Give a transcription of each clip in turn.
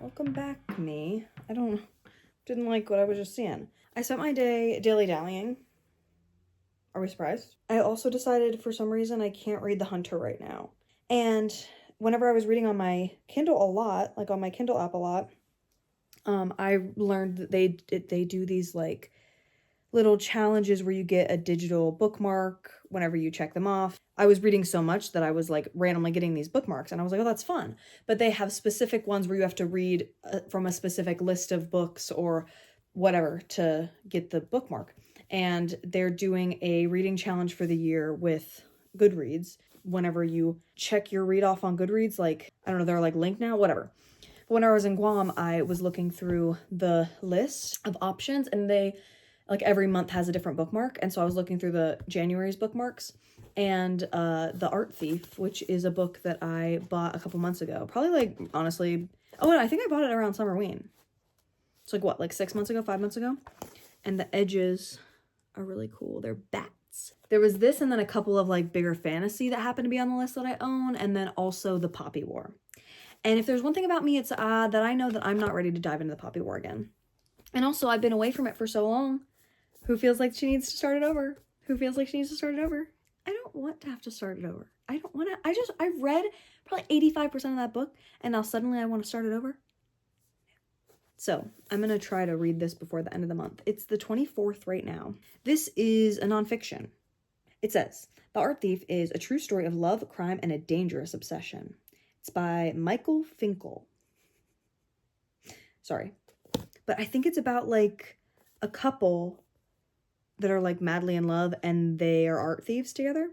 Welcome back, me. Didn't like what I was just seeing. I spent my day dilly-dallying. Are we surprised? I also decided for some reason I can't read The Hunter right now. And whenever I was reading on my Kindle a lot, like on my Kindle app a lot, I learned that they do these like little challenges where you get a digital bookmark whenever you check them off. I was reading so much that I was like randomly getting these bookmarks and I was like, oh, that's fun. But they have specific ones where you have to read from a specific list of books or whatever to get the bookmark. And they're doing a reading challenge for the year with Goodreads. Whenever you check your read off on Goodreads, like, I don't know, they're like linked now, whatever. But when I was in Guam, I was looking through the list of options and they, like every month has a different bookmark. And so I was looking through the January's bookmarks and The Art Thief, which is a book that I bought a couple months ago. Probably like, honestly, and I think I bought it around Summerween. It's like what, like 6 months ago, 5 months ago? And the edges are really cool. They're bats. There was this and then a couple of like bigger fantasy that happened to be on the list that I own. And then also the Poppy War. And if there's one thing about me, it's that I know that I'm not ready to dive into the Poppy War again. And also I've been away from it for so long. Who feels like she needs to start it over? Who feels like she needs to start it over? I don't want to have to start it over. I don't want to, I've read probably 85% of that book and now suddenly I want to start it over. So I'm going to try to read this before the end of the month. It's the 24th right now. This is a nonfiction. It says, The Art Thief is a true story of love, crime, and a dangerous obsession. It's by Michael Finkel. Sorry. But I think it's about like a couple that are like madly in love and they are art thieves together.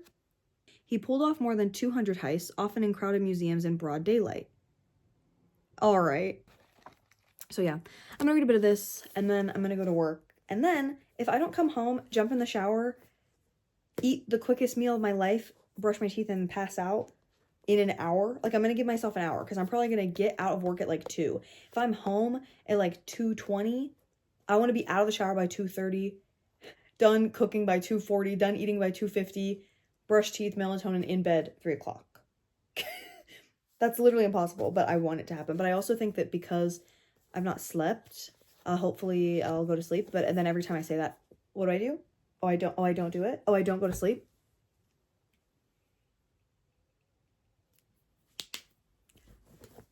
He pulled off more than 200 heists, often in crowded museums in broad daylight. All right. So yeah, I'm gonna read a bit of this and then I'm gonna go to work. And then if I don't come home, jump in the shower, eat the quickest meal of my life, brush my teeth and pass out in an hour, like I'm gonna give myself an hour because I'm probably gonna get out of work at like 2. If I'm home at like 2:20, I want to be out of the shower by 2:30, done cooking by 2:40, done eating by 2:50, brush teeth, melatonin, in bed 3 o'clock. That's literally impossible, but I want it to happen. But I also think that because I've not slept, hopefully I'll go to sleep. But then every time I say that, what do? Oh, I don't do it. Oh, I don't go to sleep.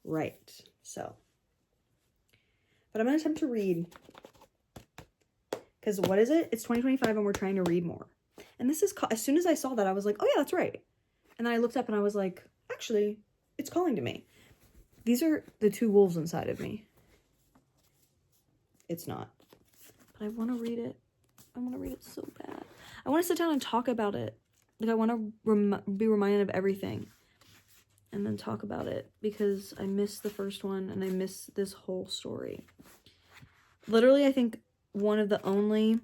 Right. So, but I'm going to attempt to read. Because what is it? It's 2025 and we're trying to read more. And this is, as soon as I saw that, I was like, oh yeah, that's right. And then I looked up and I was like, actually, it's calling to me. These are the 2 wolves inside of me. It's not. But I want to read it. I want to read it so bad. I want to sit down and talk about it. Like I want to be reminded of everything. And then talk about it. Because I missed the first one and I missed this whole story. Literally, I think one of the only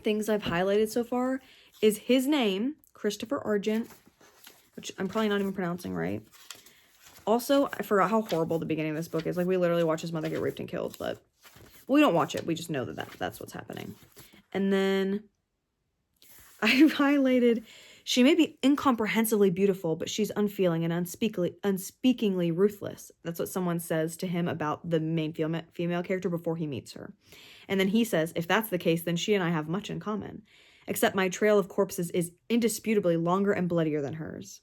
things I've highlighted so far is his name, Christopher Argent, which I'm probably not even pronouncing right. Also, I forgot how horrible the beginning of this book is. Like, we literally watch his mother get raped and killed, but we don't watch it. We just know that's what's happening. And then I highlighted, she may be incomprehensibly beautiful, but she's unfeeling and unspeakingly ruthless. That's what someone says to him about the main female character before he meets her. And then he says, if that's the case, then she and I have much in common. Except my trail of corpses is indisputably longer and bloodier than hers.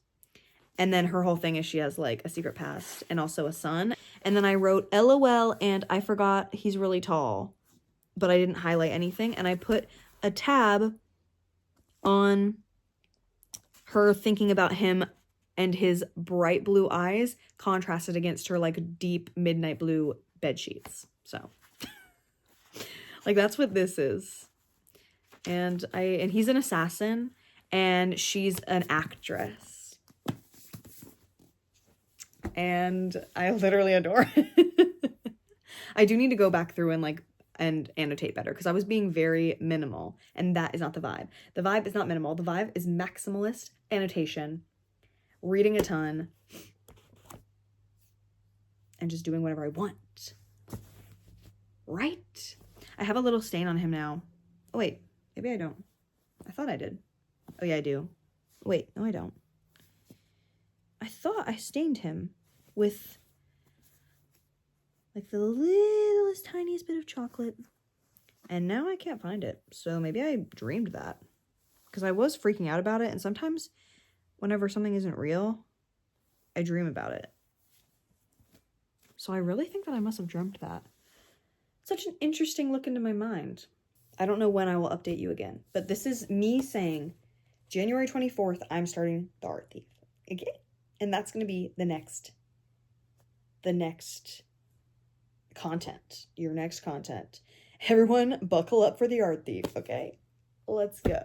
And then her whole thing is she has like a secret past and also a son. And then I wrote LOL and I forgot he's really tall. But I didn't highlight anything. And I put a tab on her thinking about him and his bright blue eyes contrasted against her like deep midnight blue bed sheets. So like that's what this is. And he's an assassin and she's an actress. And I literally adore it. I do need to go back through and annotate better because I was being very minimal and that is not the vibe. The vibe is not minimal. The vibe is maximalist annotation, reading a ton, and just doing whatever I want. Right? I have a little stain on him now. Oh, wait. Maybe I don't. I thought I did. Oh, yeah, I do. Wait. No, I don't. I thought I stained him with Like the littlest, tiniest bit of chocolate. And now I can't find it. So maybe I dreamed that. Because I was freaking out about it. And sometimes whenever something isn't real, I dream about it. So I really think that I must have dreamt that. Such an interesting look into my mind. I don't know when I will update you again. But this is me saying January 24th, I'm starting The Art Thief. Okay? And that's going to be the next content. Your next content. Everyone, buckle up for The Art Thief, okay? Let's go.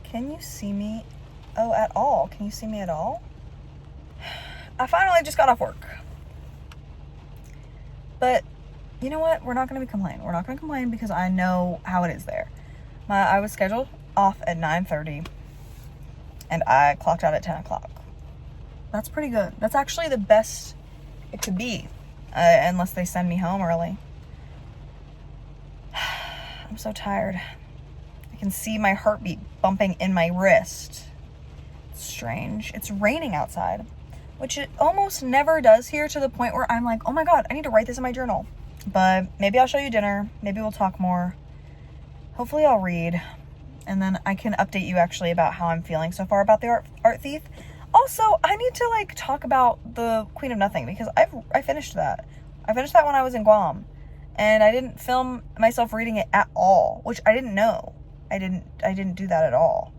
Can you see me? Oh, at all? Can you see me at all? I finally just got off work. But you know what? We're not going to complain. We're not going to complain because I know how it is there. I was scheduled off at 9:30 and I clocked out at 10 o'clock. That's pretty good. That's actually the best it could be, unless they send me home early. I'm so tired. I can see my heartbeat bumping in my wrist. It's strange. It's raining outside, which it almost never does here, to the point where I'm like, oh my God, I need to write this in my journal. But maybe I'll show you dinner. Maybe we'll talk more. Hopefully I'll read. And then I can update you actually about how I'm feeling so far about the Art Thief. Also, I need to talk about the Queen of Nothing, because I finished that. I finished that when I was in Guam. And I didn't film myself reading it at all, which I didn't know. I didn't do that at all.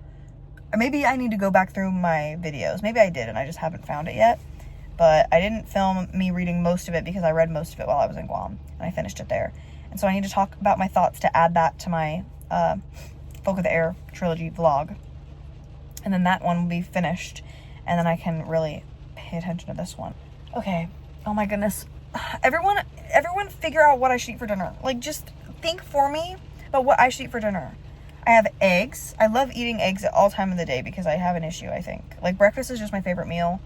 Or maybe I need to go back through my videos. Maybe I did and I just haven't found it yet. But I didn't film me reading most of it because I read most of it while I was in Guam. And I finished it there. And so I need to talk about my thoughts to add that to my Folk of the Air trilogy vlog. And then that one will be finished. And then I can really pay attention to this one. Okay. Oh my goodness. Everyone figure out what I should eat for dinner. Just think for me about what I should eat for dinner. I have eggs. I love eating eggs at all time of the day because I have an issue, I think. Breakfast is just my favorite meal.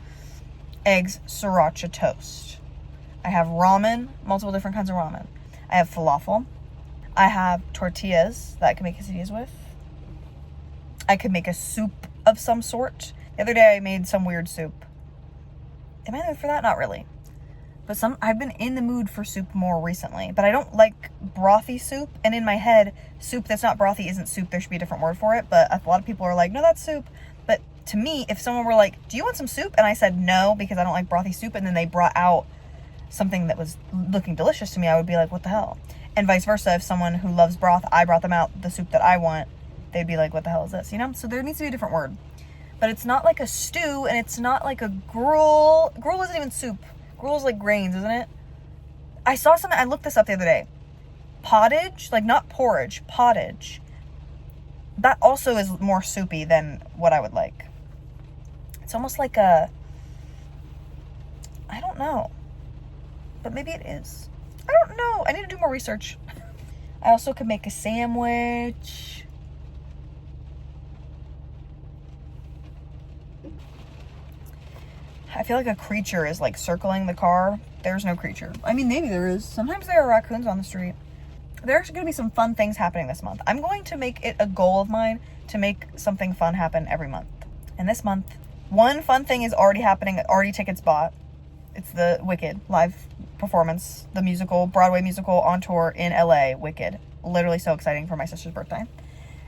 Eggs, sriracha toast. I have ramen, multiple different kinds of ramen. I have falafel. I have tortillas that I can make quesadillas with. I could make a soup of some sort. The other day I made some weird soup. Am I in the mood for that? Not really. But I've been in the mood for soup more recently. But I don't like brothy soup. And in my head, soup that's not brothy isn't soup. There should be a different word for it. But a lot of people are like, no, that's soup. But to me, if someone were like, do you want some soup? And I said no, because I don't like brothy soup. And then they brought out something that was looking delicious to me, I would be like, what the hell? And vice versa. If someone who loves broth, I brought them out the soup that I want, they'd be like, what the hell is this? So there needs to be a different word. But it's not like a stew, and it's not like a gruel. Gruel isn't even soup. Gruel's like grains, isn't it? I saw something, I looked this up the other day. Pottage, not porridge, pottage. That also is more soupy than what I would like. It's almost like I don't know. But maybe it is. I don't know. I need to do more research. I also could make a sandwich. I feel like a creature is circling the car. There's no creature. I mean, maybe there is. Sometimes there are raccoons on the street. There's going to be some fun things happening this month. I'm going to make it a goal of mine to make something fun happen every month. And this month, one fun thing is already happening. Already tickets bought. It's the Wicked live performance, the musical, Broadway musical on tour in LA, Wicked. Literally so exciting for my sister's birthday.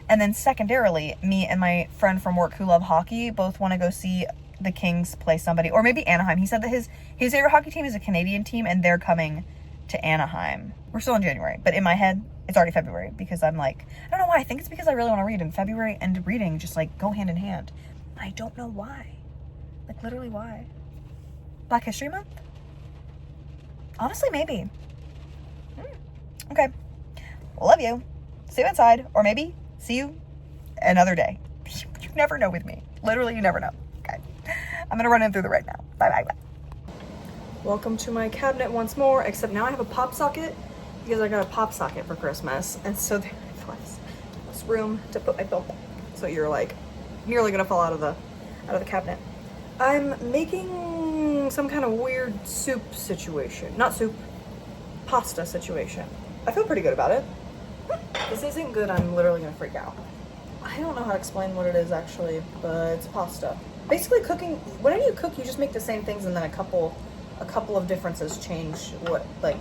And then secondarily, me and my friend from work who love hockey both want to go see the Kings play somebody, or maybe Anaheim. He said that his favorite hockey team is a Canadian team, and they're coming to Anaheim. We're still in January, but in my head, it's already February, because I'm I don't know why. I think it's because I really want to read, and February and reading just go hand in hand. I don't know why. Literally why. Black History Month? Honestly, maybe. Okay. Love you. See you inside, or maybe See you another day. You never know with me. Literally, you never know. Okay. I'm gonna run in through the right now. Bye, bye, bye. Welcome to my cabinet once more, except now I have a pop socket because I got a pop socket for Christmas. And so there's less room to put my phone. So you're like nearly gonna fall out of the cabinet. I'm making some kind of weird soup situation. Not soup, pasta situation. I feel pretty good about it. This isn't good, I'm literally gonna freak out. I don't know how to explain what it is actually, but it's pasta. Basically cooking, whenever you cook, you just make the same things and then a couple of differences change what, like,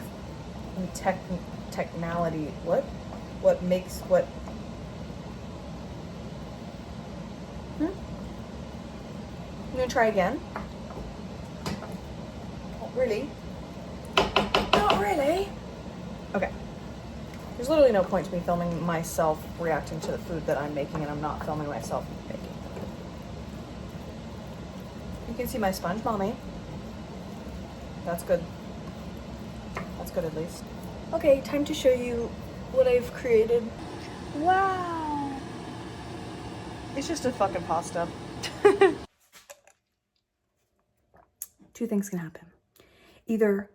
technicality, what makes what. I'm gonna try again. Not really. Not really. Okay. There's literally no point to me filming myself reacting to the food that I'm making, and I'm not filming myself making. You can see my sponge, mommy. That's good. That's good at least. Okay, time to show you what I've created. Wow. It's just a fucking pasta. Two things can happen. Either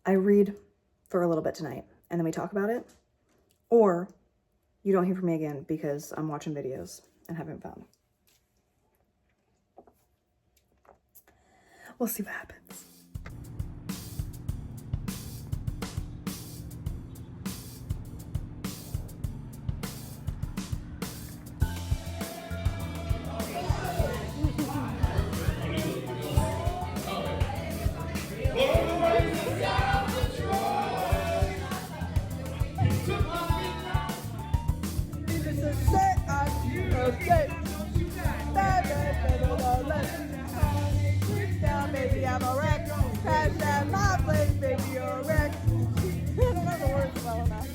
I read for a little bit tonight and then we talk about it, or you don't hear from me again because I'm watching videos and haven't found. We'll see what happens. Baby, I'm a wreck. Crash at my place, baby, you're a wreck. I don't know the words well enough.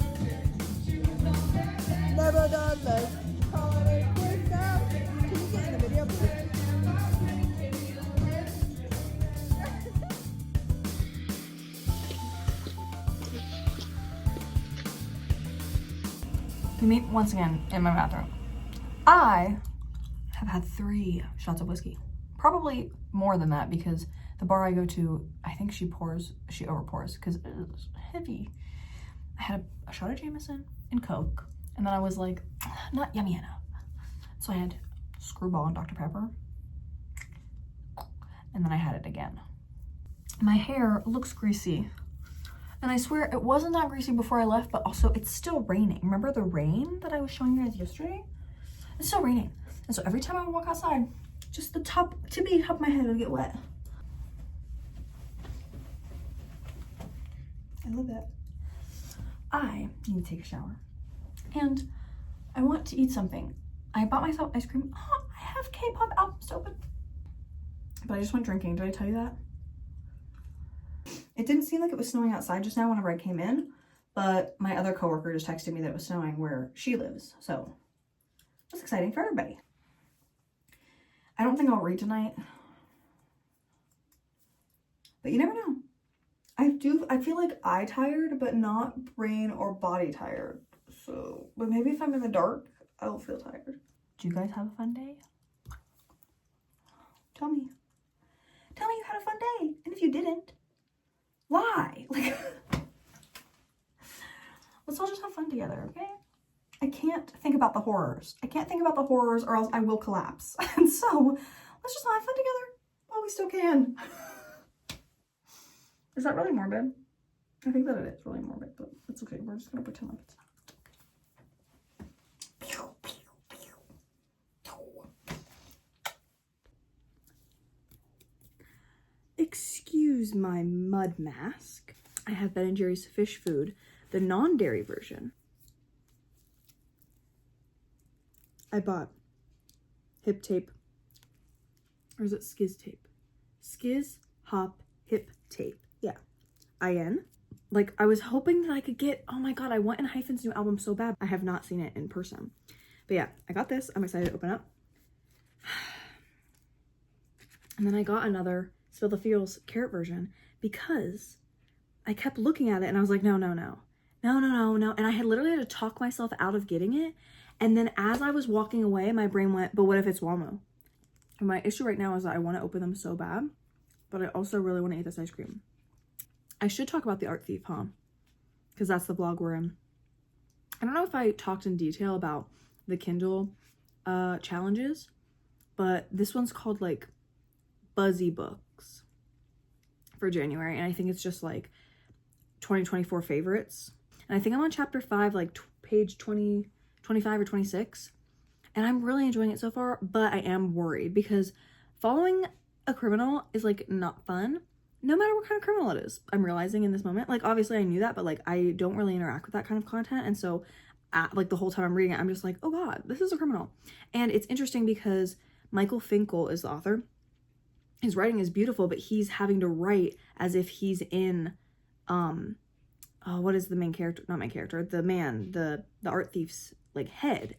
Nevertheless, call it quick now. Can you get in the video, please? We meet once again in my bathroom. I have had 3 shots of whiskey. Probably more than that because the bar I go to, I think she overpours because it is heavy. I had a shot of Jameson and Coke, and then I was like, not yummy enough. So I had Screwball and Dr. Pepper, and then I had it again. My hair looks greasy, and I swear it wasn't that greasy before I left, but also it's still raining. Remember the rain that I was showing you guys yesterday? It's still raining, and so every time I walk outside, just the tippy top of my head will get wet. I love that. I need to take a shower. And I want to eat something. I bought myself ice cream. Oh, I have K-pop albums open. But I just went drinking. Did I tell you that? It didn't seem like it was snowing outside just now whenever I came in. But my other coworker just texted me that it was snowing where she lives. So that's exciting for everybody. I don't think I'll read tonight, but you never know. I feel like eye tired, but not brain or body tired. So, but maybe if I'm in the dark, I'll feel tired. Do you guys have a fun day? Tell me you had a fun day. And if you didn't, lie. Like, let's all just have fun together, okay? I can't think about the horrors. I can't think about the horrors or else I will collapse. And so let's just have fun together while we still can. Is that really morbid? I think that it is really morbid, but it's okay. We're just gonna pretend like it's not. Excuse my mud mask. I have Ben & Jerry's fish food, the non-dairy version. I bought hip tape, or is it skiz tape? Skiz, hop, hip tape. Yeah, IN. Like, I was hoping that I could get, oh my god, I want in Hyphen's new album so bad. I have not seen it in person. But yeah, I got this. I'm excited to open up. And then I got another Spill the Feels carrot version because I kept looking at it and I was like, no. And I had literally had to talk myself out of getting it. And then as I was walking away, my brain went, but what if it's Walmo? And my issue right now is that I want to open them so bad, but I also really want to eat this ice cream. I should talk about the Art Thief, huh? Because that's the vlog we're in. I don't know if I talked in detail about the Kindle challenges, but this one's called like Buzzy Books for January, and I think it's just like 2024 favorites. And I think I'm on chapter 5, like page 20, 25 or 26, and I'm really enjoying it so far, but I am worried because following a criminal is like not fun, no matter what kind of criminal it is. I'm realizing in this moment, like obviously I knew that, but like I don't really interact with that kind of content, and so like the whole time I'm reading it, I'm just like, oh god, this is a criminal. And it's interesting because Michael Finkel is the author. His writing is beautiful, but he's having to write as if he's in what is the main character, not main character, the man, the art thief's like head.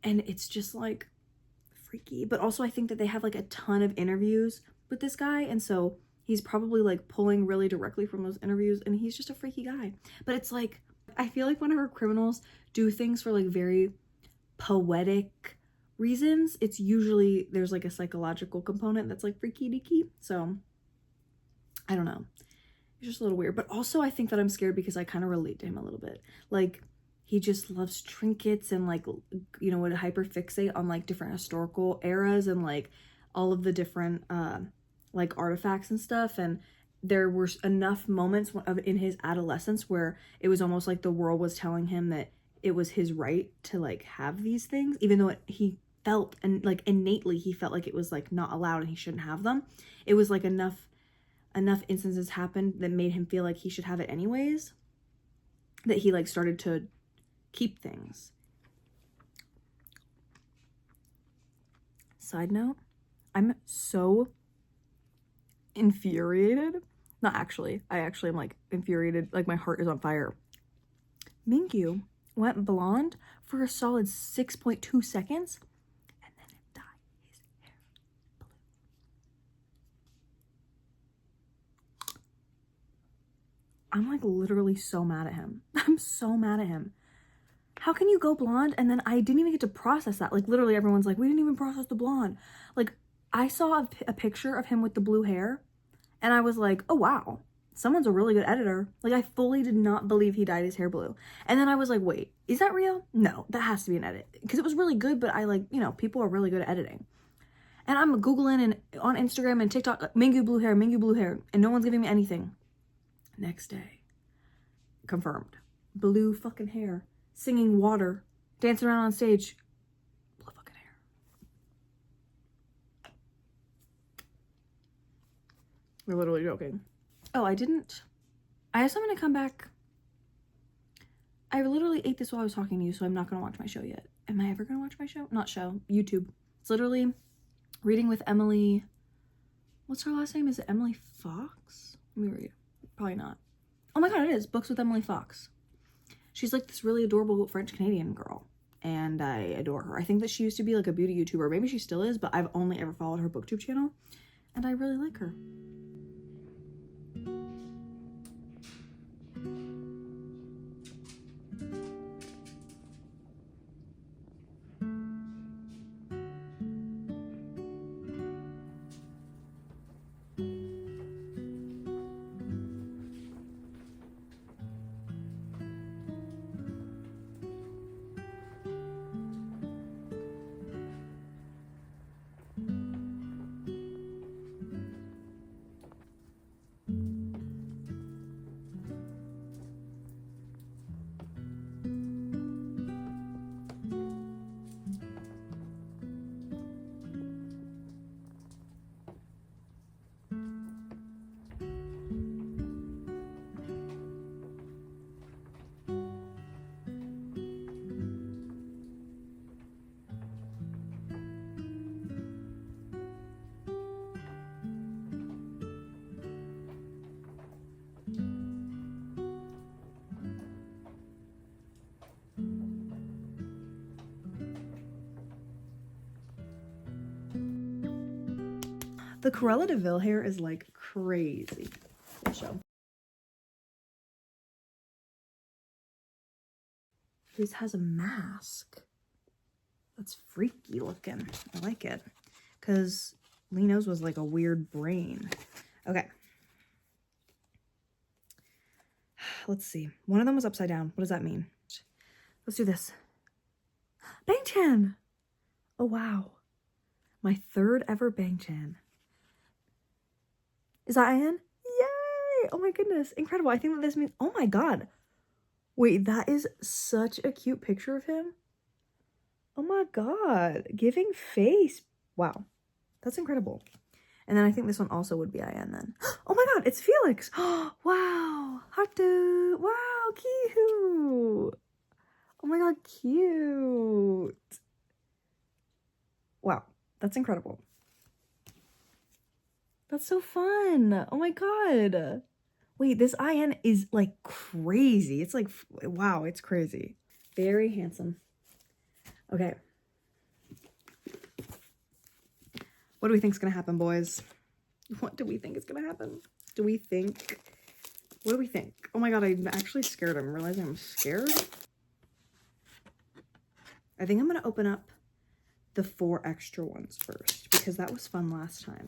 And it's just like freaky. But also I think that they have like a ton of interviews with this guy, and so he's probably like pulling really directly from those interviews, and he's just a freaky guy. But it's like, I feel like whenever criminals do things for like very poetic reasons, it's usually there's like a psychological component that's like freaky deaky. So I don't know, it's just a little weird. But also I think that I'm scared because I kind of relate to him a little bit. Like he just loves trinkets and like, you know, would hyperfixate on like different historical eras and like all of the different like artifacts and stuff. And there were enough moments in his adolescence where it was almost like the world was telling him that it was his right to like have these things, even though he felt, and like innately he felt like it was like not allowed and he shouldn't have them. It was like enough instances happened that made him feel like he should have it anyways, that he like started to keep things. Side note, I'm so infuriated. Not actually. I actually am like infuriated. Like my heart is on fire. Mingyu went blonde for a solid 6.2 seconds and then dyed his hair blue. I'm like literally so mad at him. I'm so mad at him. How can you go blonde? And then I didn't even get to process that. Like literally everyone's like, we didn't even process the blonde. Like I saw a picture of him with the blue hair and I was like, oh wow, someone's a really good editor. Like I fully did not believe he dyed his hair blue. And then I was like, wait, is that real? No, that has to be an edit. Because it was really good, but I like, you know, people are really good at editing. And I'm Googling and on Instagram and TikTok, like, Mingyu blue hair, and no one's giving me anything. Next day, confirmed. Blue fucking hair. Singing Water, dancing around on stage, blue fucking hair. We're literally joking. Oh, I have something to come back. I literally ate this while I was talking to you, so I'm not gonna watch my show yet. Am I ever gonna watch my show? Not show, YouTube. It's literally Reading with Emily. What's her last name? Is it Emily Fox? Let me read. Probably not. Oh my god, it is. Books with Emily Fox. She's like this really adorable French-Canadian girl, and I adore her. I think that she used to be like a beauty YouTuber. Maybe she still is, but I've only ever followed her booktube channel, and I really like her. The Cruella de Vil hair is like crazy. I'll show. This has a mask. That's freaky looking. I like it. Because Lino's was like a weird brain. Okay. Let's see. One of them was upside down. What does that mean? Let's do this. Bang-chan! Oh, wow. My third ever Bang-chan. Is that Ian? Yay! Oh my goodness. Incredible. I think that this means... Oh my god. Wait, that is such a cute picture of him. Oh my god. Giving face. Wow. That's incredible. And then I think this one also would be Ian then. Oh my god, it's Felix. Wow. Hatu. Wow, cute. Oh my god, cute. Wow, that's incredible. That's so fun. Oh my god. Wait, this IN is like crazy. It's like, wow, it's crazy. Very handsome. Okay. What do we think is going to happen, boys? What do we think is going to happen? What do we think? Oh my god, I'm actually scared. I'm realizing I'm scared. I think I'm going to open up the 4 extra ones first because that was fun last time.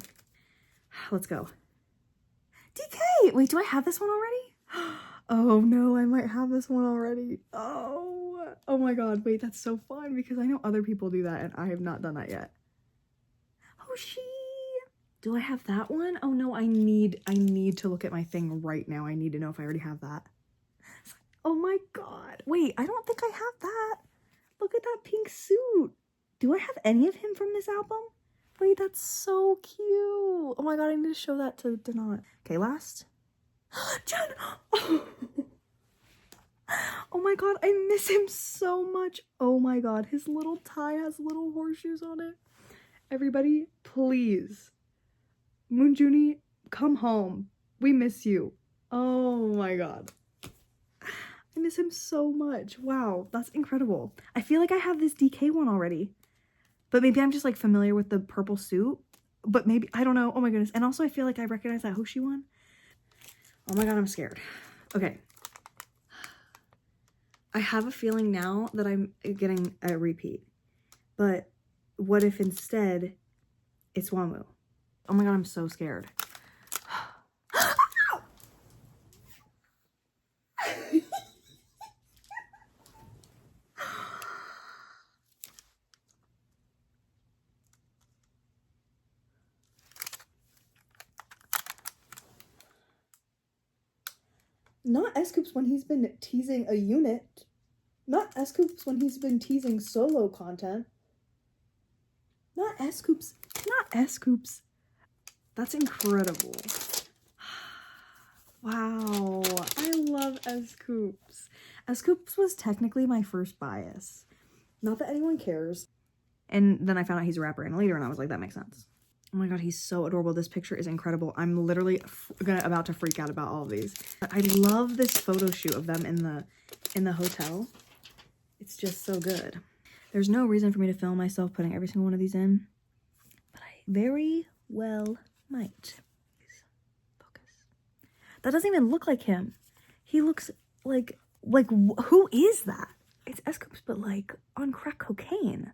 Let's go. DK! Wait, do I have this one already? Oh no, I might have this one already. Oh my god, wait, that's so fun because I know other people do that and I have not done that yet. Hoshi! Do I have that one? Oh no, I need to look at my thing right now. I need to know if I already have that. Oh my god. Wait, I don't think I have that. Look at that pink suit. Do I have any of him from this album? Wait, that's so cute. Oh my god, I need to show that to Denat. Okay, last. Jen! Oh my god, I miss him so much. Oh my god, his little tie has little horseshoes on it. Everybody, please. Moonjuni, come home. We miss you. Oh my god. I miss him so much. Wow, that's incredible. I feel like I have this DK one already. But maybe I'm just like familiar with the purple suit. But maybe, I don't know. Oh my goodness. And also I feel like I recognize that Hoshi one. Oh my god, I'm scared. Okay. I have a feeling now that I'm getting a repeat. But what if instead it's Wamu? Oh my god, I'm so scared. Not S-Coops when he's been teasing a unit. Not S-Coops when he's been teasing solo content. Not S-Coops. Not S-Coops. That's incredible. Wow. I love S-Coops. S-Coops was technically my first bias. Not that anyone cares. And then I found out he's a rapper and later and I was like, that makes sense. Oh my god, he's so adorable. This picture is incredible. I'm literally about to freak out about all of these. I love this photo shoot of them in the hotel. It's just so good. There's no reason for me to film myself putting every single one of these in, but I very well might. Focus. That doesn't even look like him. He looks like who is that? It's S-Coops, but like on crack cocaine.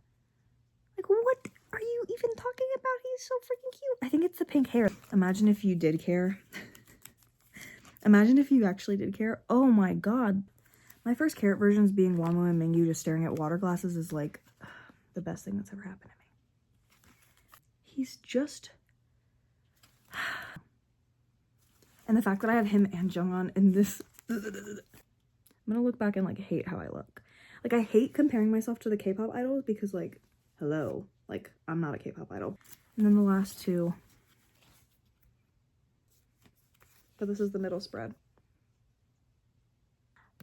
Like, what are you even talking about? He's so freaking cute. I think it's the pink hair. Imagine if you did care. Imagine if you actually did care. Oh my god. My first carrot versions being Wamo and Mingyu just staring at water glasses is like the best thing that's ever happened to me. He's just... And the fact that I have him and Jungwon in this... I'm gonna look back and like hate how I look. Like, I hate comparing myself to the K-pop idols because like, hello, like I'm not a K-pop idol. And then the last two, but this is the middle spread.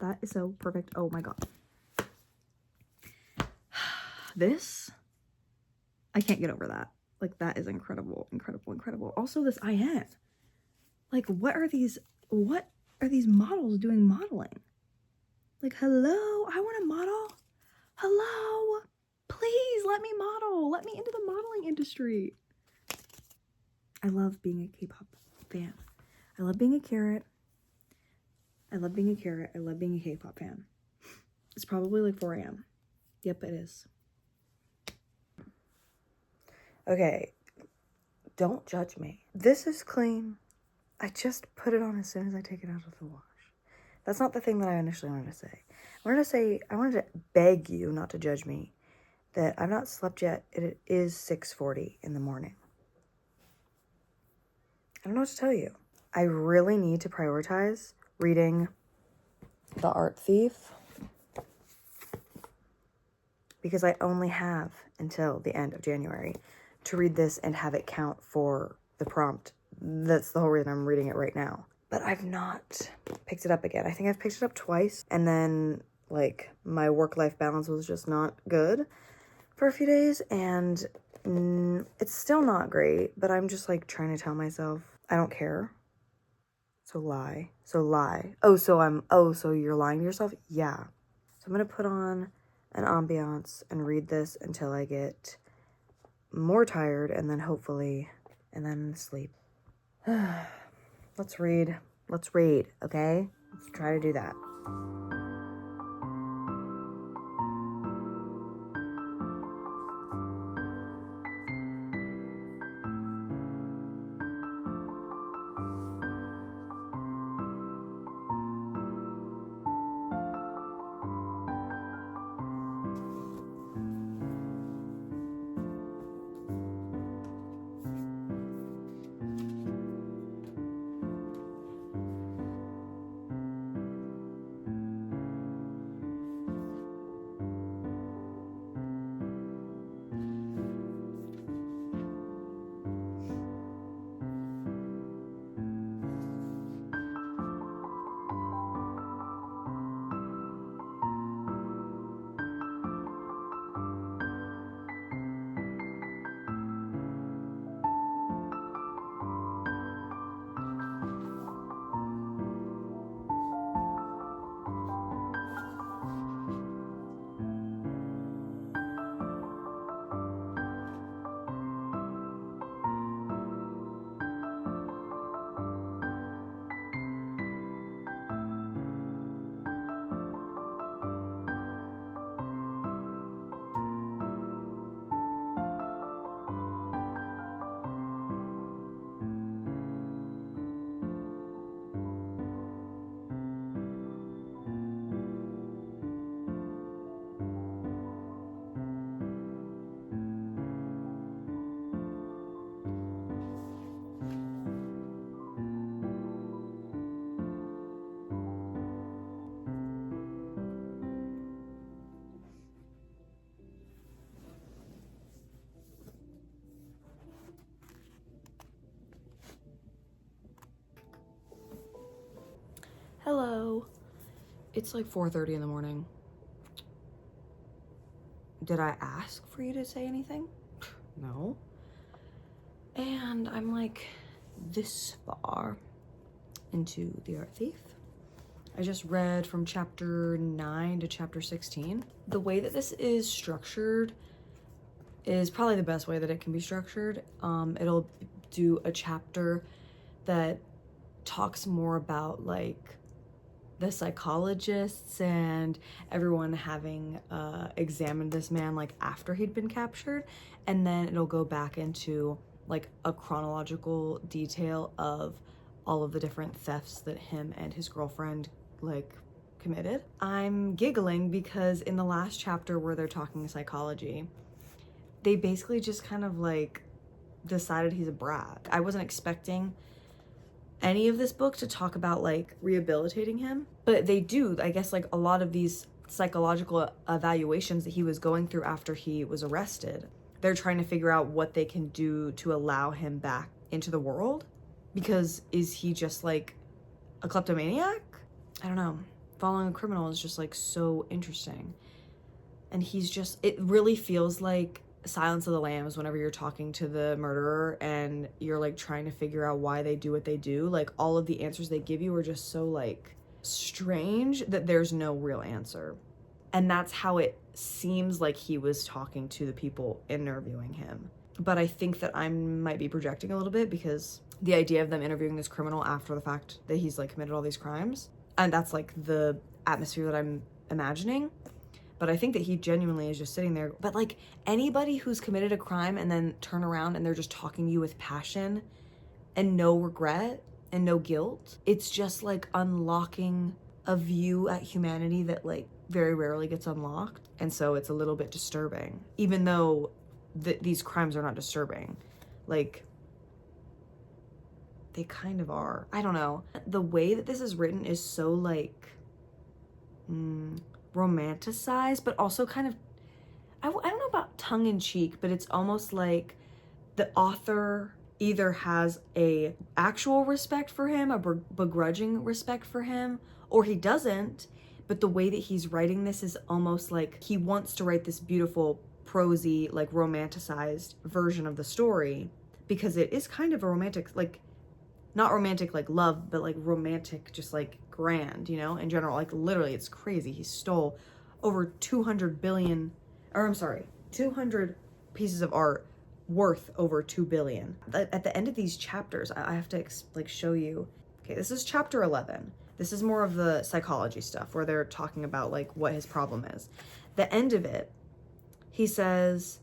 That is so perfect. Oh my god. This, I can't get over that. Like, that is incredible, incredible, incredible. Also this IN. Like, what are these models doing modeling? Like, hello, I want to model. Hello, please let me model. Let me into the modeling industry. I love being a K-pop fan. I love being a carrot. I love being a carrot. I love being a K-pop fan. It's probably like 4 a.m. Yep, it is. Okay, don't judge me. This is clean. I just put it on as soon as I take it out of the wash. That's not the thing that I initially wanted to say. I wanted to beg you not to judge me that I've not slept yet. It is 6:40 in the morning. I don't know what to tell you. I really need to prioritize reading The Art Thief because I only have until the end of January to read this and have it count for the prompt. That's the whole reason I'm reading it right now. But I've not picked it up again. I think I've picked it up twice, and then, like, my work-life balance was just not good for a few days, and it's still not great, but I'm just, like, trying to tell myself I don't care. So lie. So you're lying to yourself? Yeah. So I'm gonna put on an ambiance and read this until I get more tired, and then hopefully, and then sleep. Let's read, okay? Let's try to do that. Hello. It's like 4:30 in the morning. Did I ask for you to say anything? No. And I'm like this far into The Art Thief. I just read from chapter 9 to chapter 16. The way that this is structured is probably the best way that it can be structured. It'll do a chapter that talks more about like the psychologists and everyone having examined this man like after he'd been captured, and then it'll go back into like a chronological detail of all of the different thefts that him and his girlfriend like committed. I'm giggling because in the last chapter where they're talking psychology, they basically just kind of like decided he's a brat. I wasn't expecting any of this book to talk about like rehabilitating him, but they do. I guess like a lot of these psychological evaluations that he was going through after he was arrested, they're trying to figure out what they can do to allow him back into the world, because is he just like a kleptomaniac? I don't know. Following a criminal is just like so interesting, and he's just, it really feels like Silence of the Lambs whenever you're talking to the murderer and you're like trying to figure out why they do what they do. Like all of the answers they give you are just so like strange that there's no real answer. And that's how it seems like he was talking to the people interviewing him. But I think that I might be projecting a little bit, because the idea of them interviewing this criminal after the fact that he's like committed all these crimes, and that's like the atmosphere that I'm imagining. but I think that he genuinely is just sitting there. But like anybody who's committed a crime and then turn around and they're just talking to you with passion and no regret and no guilt, it's just like unlocking a view at humanity that like very rarely gets unlocked. And so it's a little bit disturbing, even though these crimes are not disturbing. Like, they kind of are. I don't know. The way that this is written is so like romanticized, but also kind of, I don't know about tongue-in-cheek, but it's almost like the author either has a actual respect for him, a begrudging respect for him, or he doesn't. But the way that he's writing this is almost like he wants to write this beautiful, prosy, like romanticized version of the story, because it is kind of a romantic, like, not romantic like love, but like romantic, just like grand, you know, in general. Like literally, it's crazy. He stole over 200 pieces of art worth over 2 billion. At the end of these chapters, I have to like show you. Okay, this is chapter 11. This is more of the psychology stuff where they're talking about like what his problem is. The end of it, he says,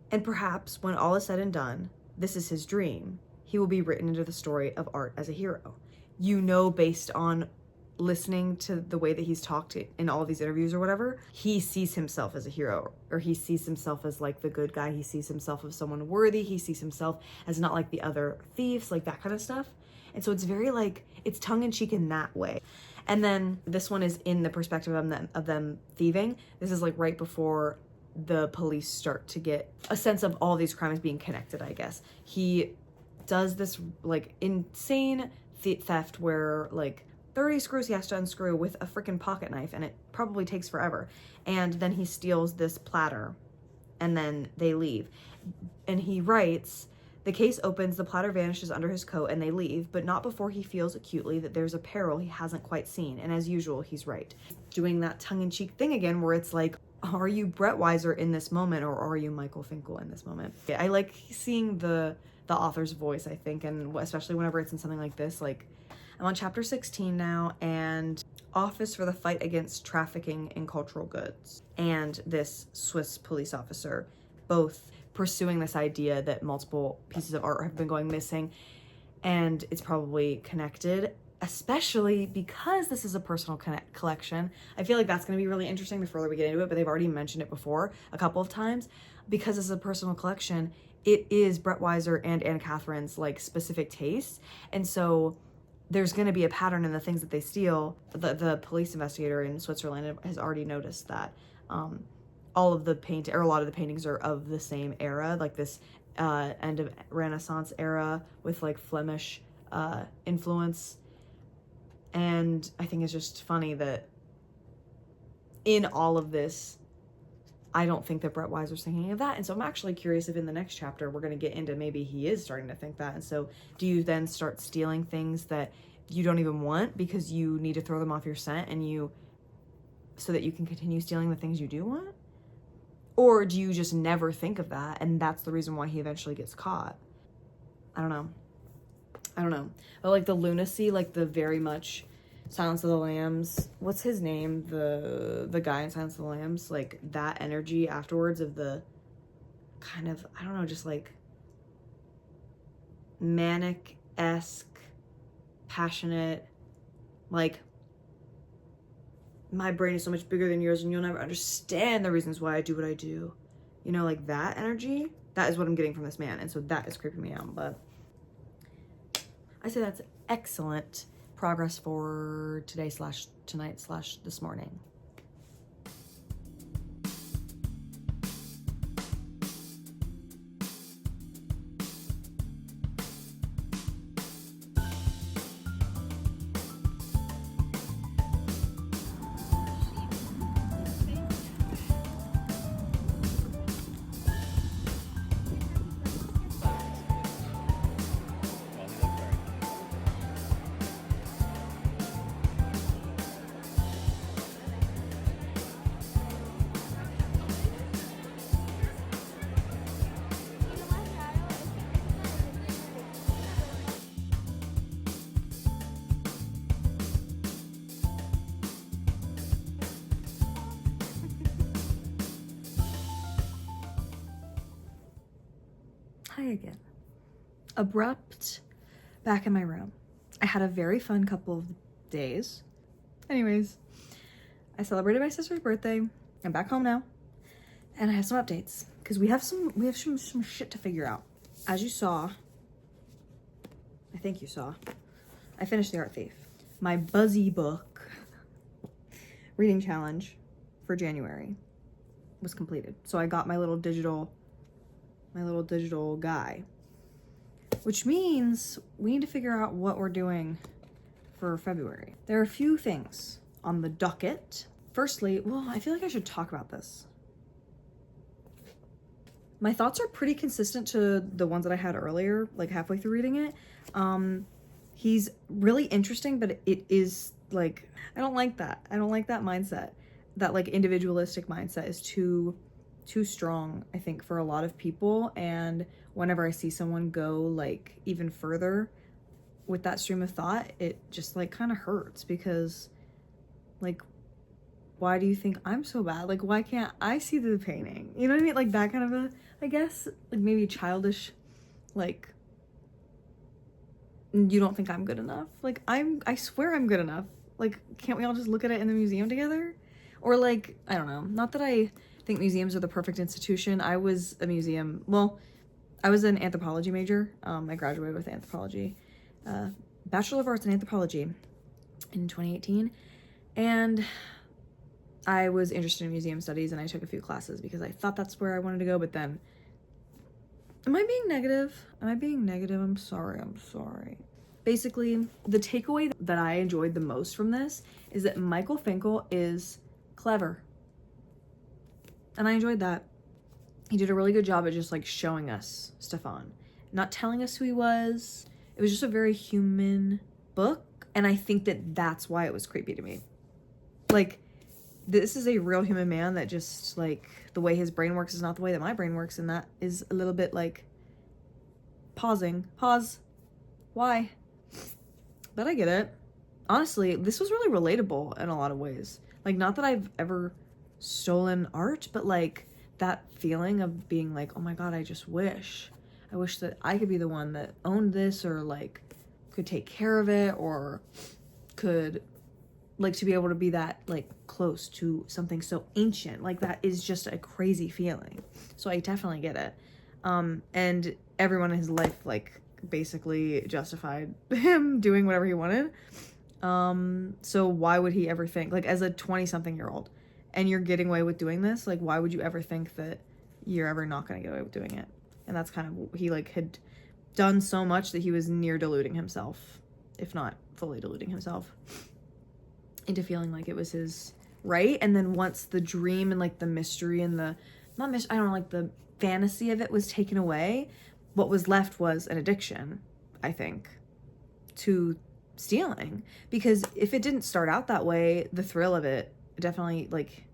and perhaps when all is said and done, this is his dream. He will be written into the story of art as a hero. You know, based on listening to the way that he's talked in all of these interviews or whatever, he sees himself as a hero, or he sees himself as like the good guy. He sees himself as someone worthy. He sees himself as not like the other thieves, like that kind of stuff. And so it's very like, it's tongue-in-cheek in that way. And then this one is in the perspective of them thieving. This is like right before the police start to get a sense of all these crimes being connected, I guess. He does this like insane theft where like 30 screws he has to unscrew with a freaking pocket knife, and it probably takes forever. And then he steals this platter, and then they leave. And he writes, the case opens, the platter vanishes under his coat, and they leave, but not before he feels acutely that there's a peril he hasn't quite seen. And as usual, he's right. Doing that tongue-in-cheek thing again, where it's like, are you Brett Weiser in this moment, or are you Michael Finkel in this moment? I like seeing the author's voice, I think, and especially whenever it's in something like this. Like, I'm on chapter 16 now, and Office for the Fight Against Trafficking in Cultural Goods and this Swiss police officer both pursuing this idea that multiple pieces of art have been going missing, and it's probably connected, especially because this is a personal collection. I feel like that's going to be really interesting the further we get into it, but they've already mentioned it before a couple of times. Because it's a personal collection, it is Brett Weiser and Anne Catherine's like specific tastes, and so there's going to be a pattern in the things that they steal. The police investigator in Switzerland has already noticed that all of the a lot of the paintings are of the same era, like this end of Renaissance era with like Flemish influence. And I think it's just funny that in all of this, I don't think that Brett Weiser's thinking of that. And so I'm actually curious if in the next chapter we're going to get into maybe he is starting to think that. And so do you then start stealing things that you don't even want because you need to throw them off your scent, and so that you can continue stealing the things you do want? Or do you just never think of that, and that's the reason why he eventually gets caught? I don't know. But like the lunacy, like the very much Silence of the Lambs, what's his name? The guy in Silence of the Lambs, like that energy afterwards of the kind of, I don't know, just like manic-esque, passionate, like, my brain is so much bigger than yours and you'll never understand the reasons why I do what I do. You know, like that energy, that is what I'm getting from this man. And so that is creeping me out. But I say that's excellent progress for today / tonight / this morning. Hi again. Abrupt back in my room. I had a very fun couple of days. Anyways, I celebrated my sister's birthday. I'm back home now. And I have some updates because we have some shit to figure out. As you saw, I think you saw, I finished The Art Thief. My buzzy book reading challenge for January was completed. So I got my little digital guy, which means we need to figure out what we're doing for February. There are a few things on the docket. Firstly, well, I feel like I should talk about this. My thoughts are pretty consistent to the ones that I had earlier, like halfway through reading it. He's really interesting, but it is like, I don't like that. I don't like that mindset. That like individualistic mindset is too strong, I think, for a lot of people. And whenever I see someone go like even further with that stream of thought, it just like kind of hurts because like, why do you think I'm so bad? Like, why can't I see the painting? You know what I mean? Like that kind of a, I guess, like maybe childish, like, you don't think I'm good enough? Like, I swear I'm good enough. Like, can't we all just look at it in the museum together? Or like, I don't know. Not that I think museums are the perfect institution. I was a museum, well, I was an anthropology major. I graduated with anthropology, Bachelor of Arts in Anthropology in 2018. And I was interested in museum studies and I took a few classes because I thought that's where I wanted to go, but then, am I being negative? Am I being negative? I'm sorry. Basically, the takeaway that I enjoyed the most from this is that Michael Finkel is clever. And I enjoyed that. He did a really good job at just like showing us Stefan, not telling us who he was. It was just a very human book. And I think that that's why it was creepy to me. Like, this is a real human man that just like the way his brain works is not the way that my brain works. And that is a little bit like pause. Why? But I get it. Honestly, this was really relatable in a lot of ways. Like, not that I've ever stolen art, but like that feeling of being like, oh my God, I wish that I could be the one that owned this or like could take care of it or could like to be able to be that like close to something so ancient. Like that is just a crazy feeling. So I definitely get it. And everyone in his life like basically justified him doing whatever he wanted. So why would he ever think, like as a 20-something-year-old and you're getting away with doing this, like why would you ever think that you're ever not going to get away with doing it? And that's kind of, he like had done so much that he was near deluding himself, if not fully deluding himself, into feeling like it was his right. And then once the dream and like the mystery and the, I don't know, like the fantasy of it was taken away, what was left was an addiction, I think, to stealing. Because if it didn't start out that way, the thrill of it definitely, like,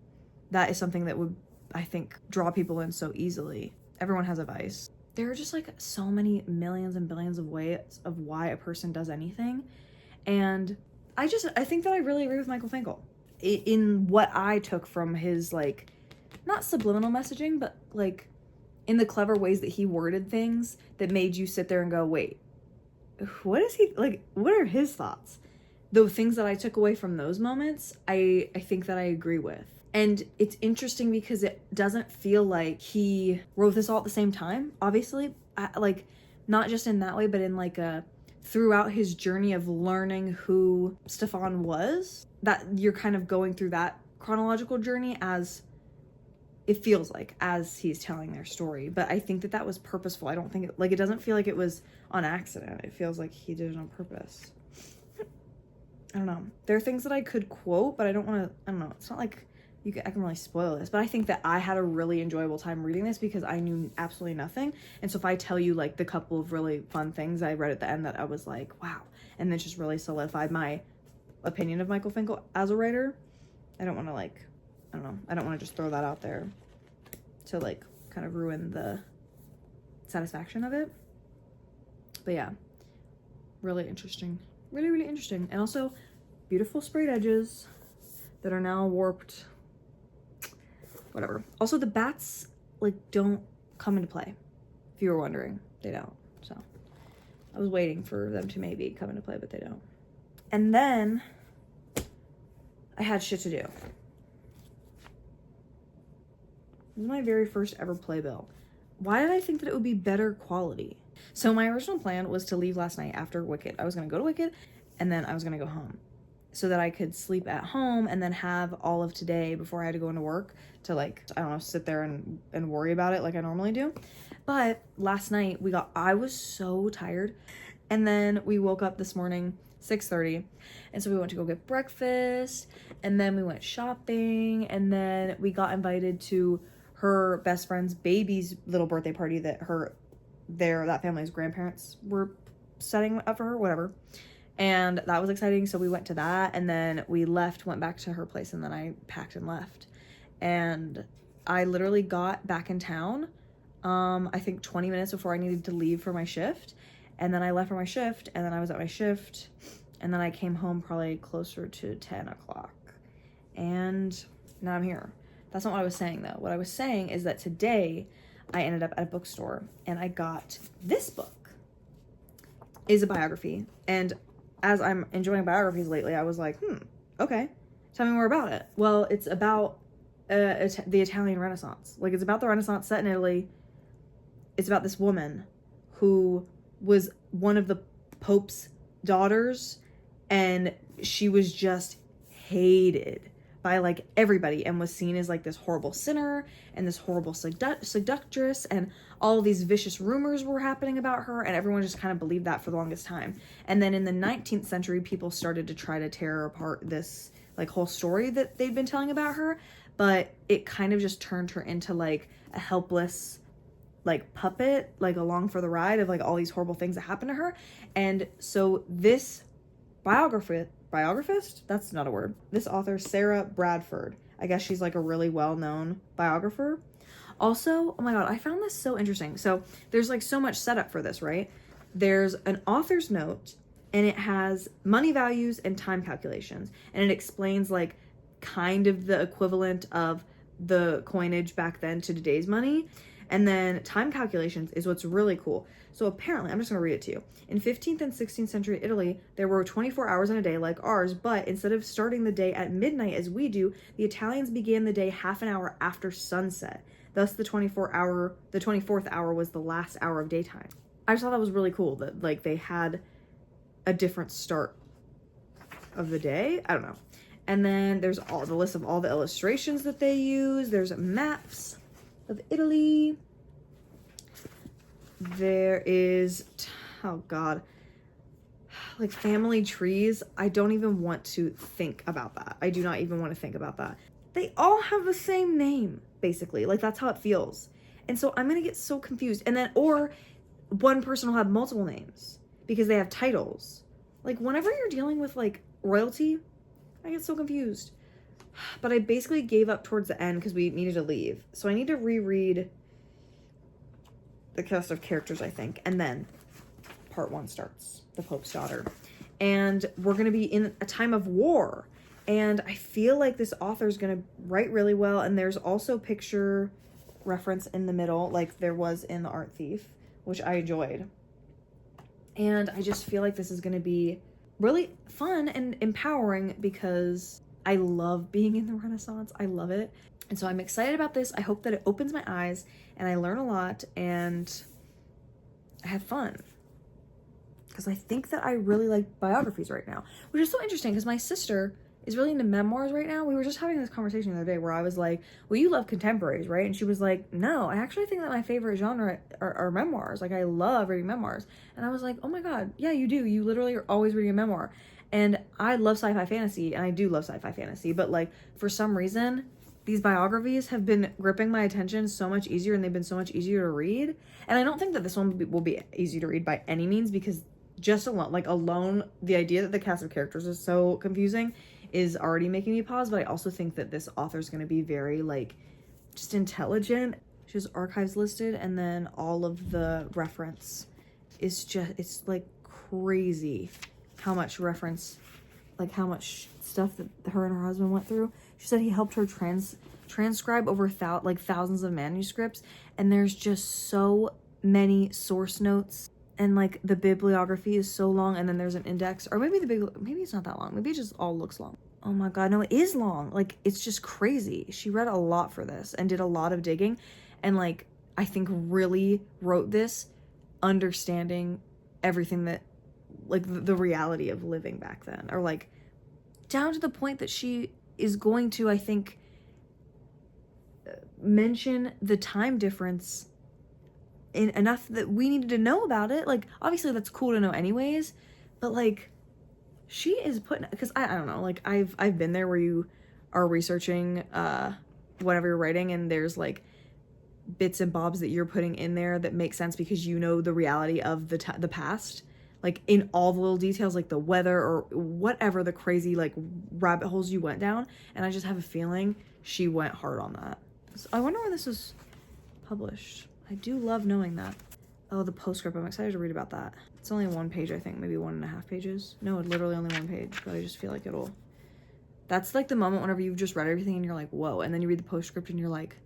that is something that would, I think, draw people in so easily. Everyone has a vice. There are just like so many millions and billions of ways of why a person does anything. And I think that I really agree with Michael Finkel in what I took from his, like, not subliminal messaging, but like in the clever ways that he worded things that made you sit there and go, wait, what is he, like, what are his thoughts? The things that I took away from those moments, I think that I agree with. And it's interesting because it doesn't feel like he wrote this all at the same time, obviously. Like, not just in that way, but in like throughout his journey of learning who Stefan was, that you're kind of going through that chronological journey as it feels like, as he's telling their story. But I think that was purposeful. I don't think it doesn't feel like it was on accident. It feels like he did it on purpose. I don't know. There are things that I could quote, but I don't want to, I don't know. It's not like I can really spoil this, but I think that I had a really enjoyable time reading this because I knew absolutely nothing. And so if I tell you like the couple of really fun things I read at the end that I was like, wow, and then just really solidified my opinion of Michael Finkel as a writer, I don't want to like, I don't know. I don't want to just throw that out there to like kind of ruin the satisfaction of it. But yeah, really interesting. Really, really interesting. And also beautiful sprayed edges that are now warped. Whatever. Also, the bats like don't come into play, if you were wondering. They don't. So I was waiting for them to maybe come into play, but they don't. And then I had shit to do. This is my very first ever playbill. Why did I think that it would be better quality? So my original plan was to leave last night after Wicked. I was going to go to Wicked and then I was going to go home so that I could sleep at home and then have all of today before I had to go into work to, like, I don't know, sit there and worry about it like I normally do. But last night I was so tired. And then we woke up this morning, 6:30. And so we went to go get breakfast and then we went shopping and then we got invited to her best friend's baby's little birthday party that that family's grandparents were setting up for her, whatever. And that was exciting. So we went to that and then we went back to her place and then I packed and left. And I literally got back in town, I think 20 minutes before I needed to leave for my shift. And then I left for my shift and then I was at my shift and then I came home probably closer to 10 o'clock. And now I'm here. That's not what I was saying though. What I was saying is that today I ended up at a bookstore and I got this book. It's a biography. And as I'm enjoying biographies lately, I was like, okay, tell me more about it. Well, it's about the Italian Renaissance. Like, it's about the Renaissance set in Italy. It's about this woman who was one of the Pope's daughters and she was just hated by, like, everybody and was seen as, like, this horrible sinner and this horrible seductress, and all these vicious rumors were happening about her, and everyone just kind of believed that for the longest time. And then in the 19th century, people started to try to tear apart this, like, whole story that they'd been telling about her, but it kind of just turned her into, like, a helpless, like, puppet, like, along for the ride of, like, all these horrible things that happened to her. And so this biographist? That's not a word. This author, Sarah Bradford, I guess she's, like, a really well-known biographer. Also, oh my god, I found this so interesting. So there's, like, so much setup for this, right? There's an author's note, and it has money values and time calculations, and it explains, like, kind of the equivalent of the coinage back then to today's money. And then time calculations is what's really cool. So apparently, I'm just going to read it to you. In 15th and 16th century Italy, there were 24 hours in a day like ours, but instead of starting the day at midnight as we do, the Italians began the day half an hour after sunset. Thus, the 24th hour was the last hour of daytime. I just thought that was really cool that, like, they had a different start of the day. I don't know. And then there's all the list of all the illustrations that they use. There's maps of Italy. There is, oh god, like, family trees. I don't even want to think about that. I do not even want to think about that. They all have the same name, basically. Like, that's how it feels. And so I'm gonna get so confused. And then, or one person will have multiple names because they have titles. Like, whenever you're dealing with, like, royalty, I get so confused. But I basically gave up towards the end because we needed to leave. So I need to reread the cast of characters, I think. And then part 1 starts. The Pope's daughter. And we're going to be in a time of war. And I feel like this author is going to write really well. And there's also picture reference in the middle, like there was in The Art Thief, which I enjoyed. And I just feel like this is going to be really fun and empowering because I love being in the Renaissance. I love it. And so I'm excited about this. I hope that it opens my eyes and I learn a lot and I have fun. Because I think that I really like biographies right now, which is so interesting because my sister is really into memoirs right now. We were just having this conversation the other day where I was like, well, you love contemporaries, right? And she was like, no, I actually think that my favorite genre are memoirs. Like, I love reading memoirs. And I was like, oh my God, yeah, you do. You literally are always reading a memoir. And I love sci-fi fantasy, and I do love sci-fi fantasy, but like, for some reason, these biographies have been gripping my attention so much easier, and they've been so much easier to read. And I don't think that this one will be easy to read by any means, because just alone, the idea that the cast of characters is so confusing is already making me pause. But I also think that this author is going to be very, like, just intelligent. She has archives listed, and then all of the reference is just, it's like crazy how much reference, like how much stuff that her and her husband went through. She said he helped her transcribe over thousands of manuscripts, and there's just so many source notes, and like the bibliography is so long, and then there's an index, or maybe maybe it's not that long, maybe it just all looks long. Oh my god, no, it is long. Like, it's just crazy. She read a lot for this and did a lot of digging, and like I think really wrote this understanding everything that, like, the reality of living back then, or like down to the point that she is going to, I think, mention the time difference in enough that we needed to know about it. Like, obviously that's cool to know anyways, but like, she is putting, because I don't know, like, I've been there where you are researching whatever you're writing, and there's like bits and bobs that you're putting in there that make sense because you know the reality of the past, like in all the little details, like the weather or whatever, the crazy like rabbit holes you went down. And I just have a feeling she went hard on that. So I wonder when this was published. I do love knowing that. Oh, the postscript, I'm excited to read about that. It's only 1 page, I think, maybe 1.5 pages. No, literally only 1 page, but I just feel like it'll, that's like the moment whenever you've just read everything and you're like, whoa, and then you read the postscript and you're like,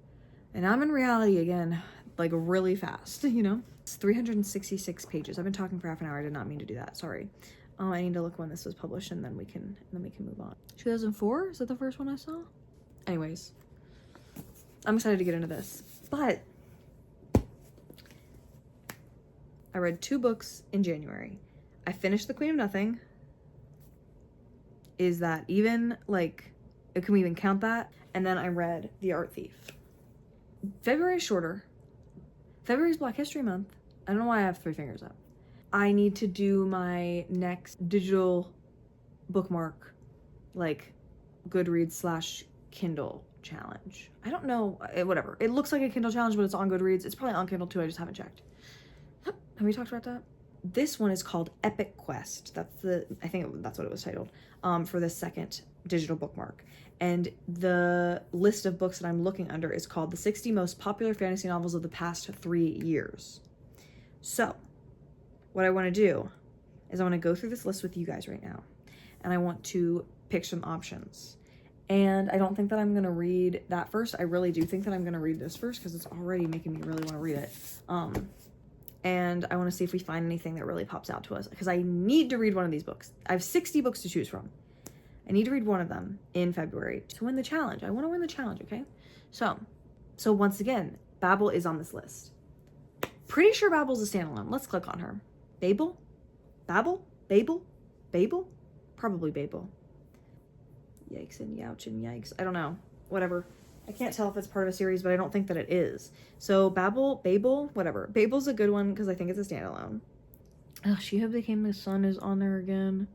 and I'm in reality again, like really fast, you know? It's 366 pages. I've been talking for half an hour. I did not mean to do that. Sorry. I need to look when this was published, and then we can move on. 2004? Is that the first one I saw? Anyways, I'm excited to get into this. But I read 2 books in January. I finished The Queen of Nothing. Is that even, like, can we even count that? And then I read The Art Thief. February is shorter. February's Black History Month. I don't know why I have 3 fingers up. I need to do my next digital bookmark, like Goodreads / Kindle challenge. I don't know, whatever. It looks like a Kindle challenge, but it's on Goodreads. It's probably on Kindle too, I just haven't checked. Have we talked about that? This one is called Epic Quest. I think that's what it was titled, for the second digital bookmark. And the list of books that I'm looking under is called the 60 most popular fantasy novels of the past 3 years. So what I want to do is I want to go through this list with you guys right now, and I want to pick some options. And I don't think that I'm going to read that first. I really do think that I'm going to read this first because it's already making me really want to read it. And I want to see if we find anything that really pops out to us, because I need to read one of these books. I have 60 books to choose from. I need to read one of them in February to win the challenge. I want to win the challenge, okay? So once again, Babel is on this list. Pretty sure Babel's a standalone. Let's click on her. Babel? Babel? Babel? Babel? Probably Babel. Yikes and youch and yikes. I don't know. Whatever. I can't tell if it's part of a series, but I don't think that it is. So Babel, whatever. Babel's a good one because I think it's a standalone. Oh, She Who Became the Sun is on there again.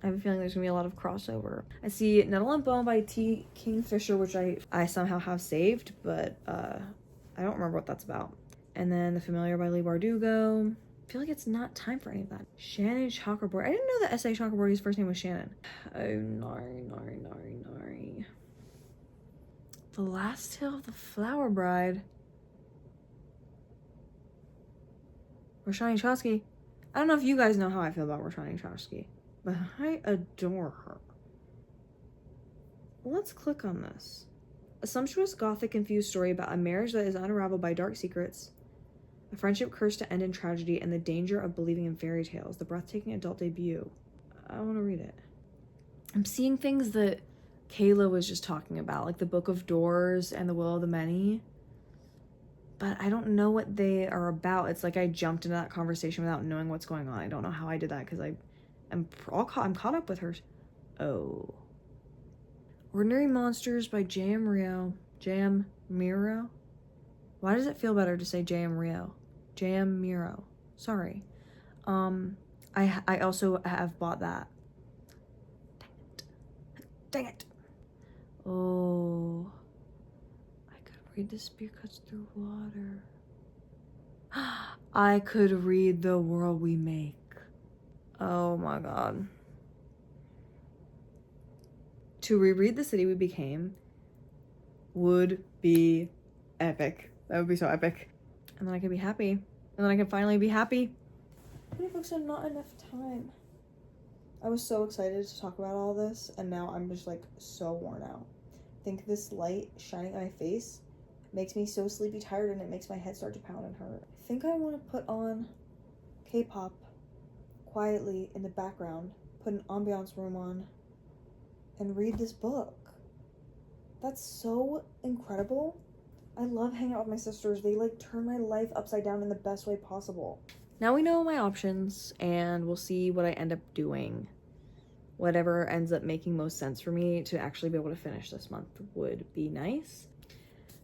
I have a feeling there's gonna be a lot of crossover. I see Nettle and Bone by T. Kingfisher, which I somehow have saved, but I don't remember what that's about. And then The Familiar by Leigh Bardugo. I feel like it's not time for any of that. Shannon Chakraborty. I didn't know that S.A. Chakraborty's first name was Shannon. Oh, nari. The Last Tale of the Flower Bride. Roshani Chosky. I don't know if you guys know how I feel about Roshani Chosky, but I adore her. Let's click on this. A sumptuous gothic-infused story about a marriage that is unraveled by dark secrets, a friendship cursed to end in tragedy, and the danger of believing in fairy tales. The breathtaking adult debut. I want to read it. I'm seeing things that Kayla was just talking about, like the Book of Doors and the Will of the Many, but I don't know what they are about. It's like I jumped into that conversation without knowing what's going on. I don't know how I did that because I'm caught up with her. Oh. Ordinary Monsters by J.M. Miro. Why does it feel better to say J.M. Miro. Sorry. I also have bought that. Dang it. Oh. I could read The Spear Cuts Through Water. I could read The World We Make. Oh my god. To reread The City We Became would be epic. That would be so epic. And then I could be happy. And then I can finally be happy. How many books are not enough time? I was so excited to talk about all this, and now I'm just like so worn out. I think this light shining on my face makes me so sleepy tired, and it makes my head start to pound and hurt. I think I want to put on K-pop quietly in the background, put an ambiance room on, and read this book. That's so incredible. I love hanging out with my sisters. They like turn my life upside down in the best way possible. Now we know my options, and we'll see what I end up doing. Whatever ends up making most sense for me to actually be able to finish this month would be nice.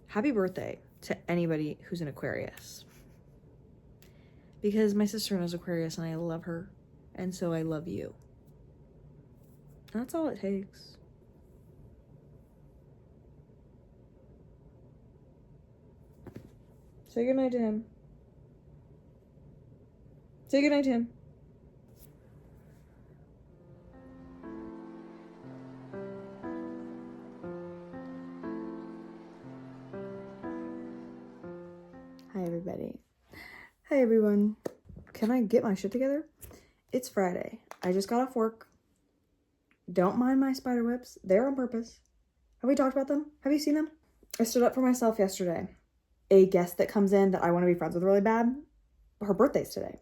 Happy birthday to anybody who's an Aquarius. Because my sister knows Aquarius and I love her, and so I love you. That's all it takes. Say goodnight to him. Say goodnight to him. Hi, everybody. Hi, everyone. Can I get my shit together? It's Friday. I just got off work. Don't mind my spider webs. They're on purpose. Have we talked about them? Have you seen them? I stood up for myself yesterday. A guest that comes in that I want to be friends with really bad, her birthday's today.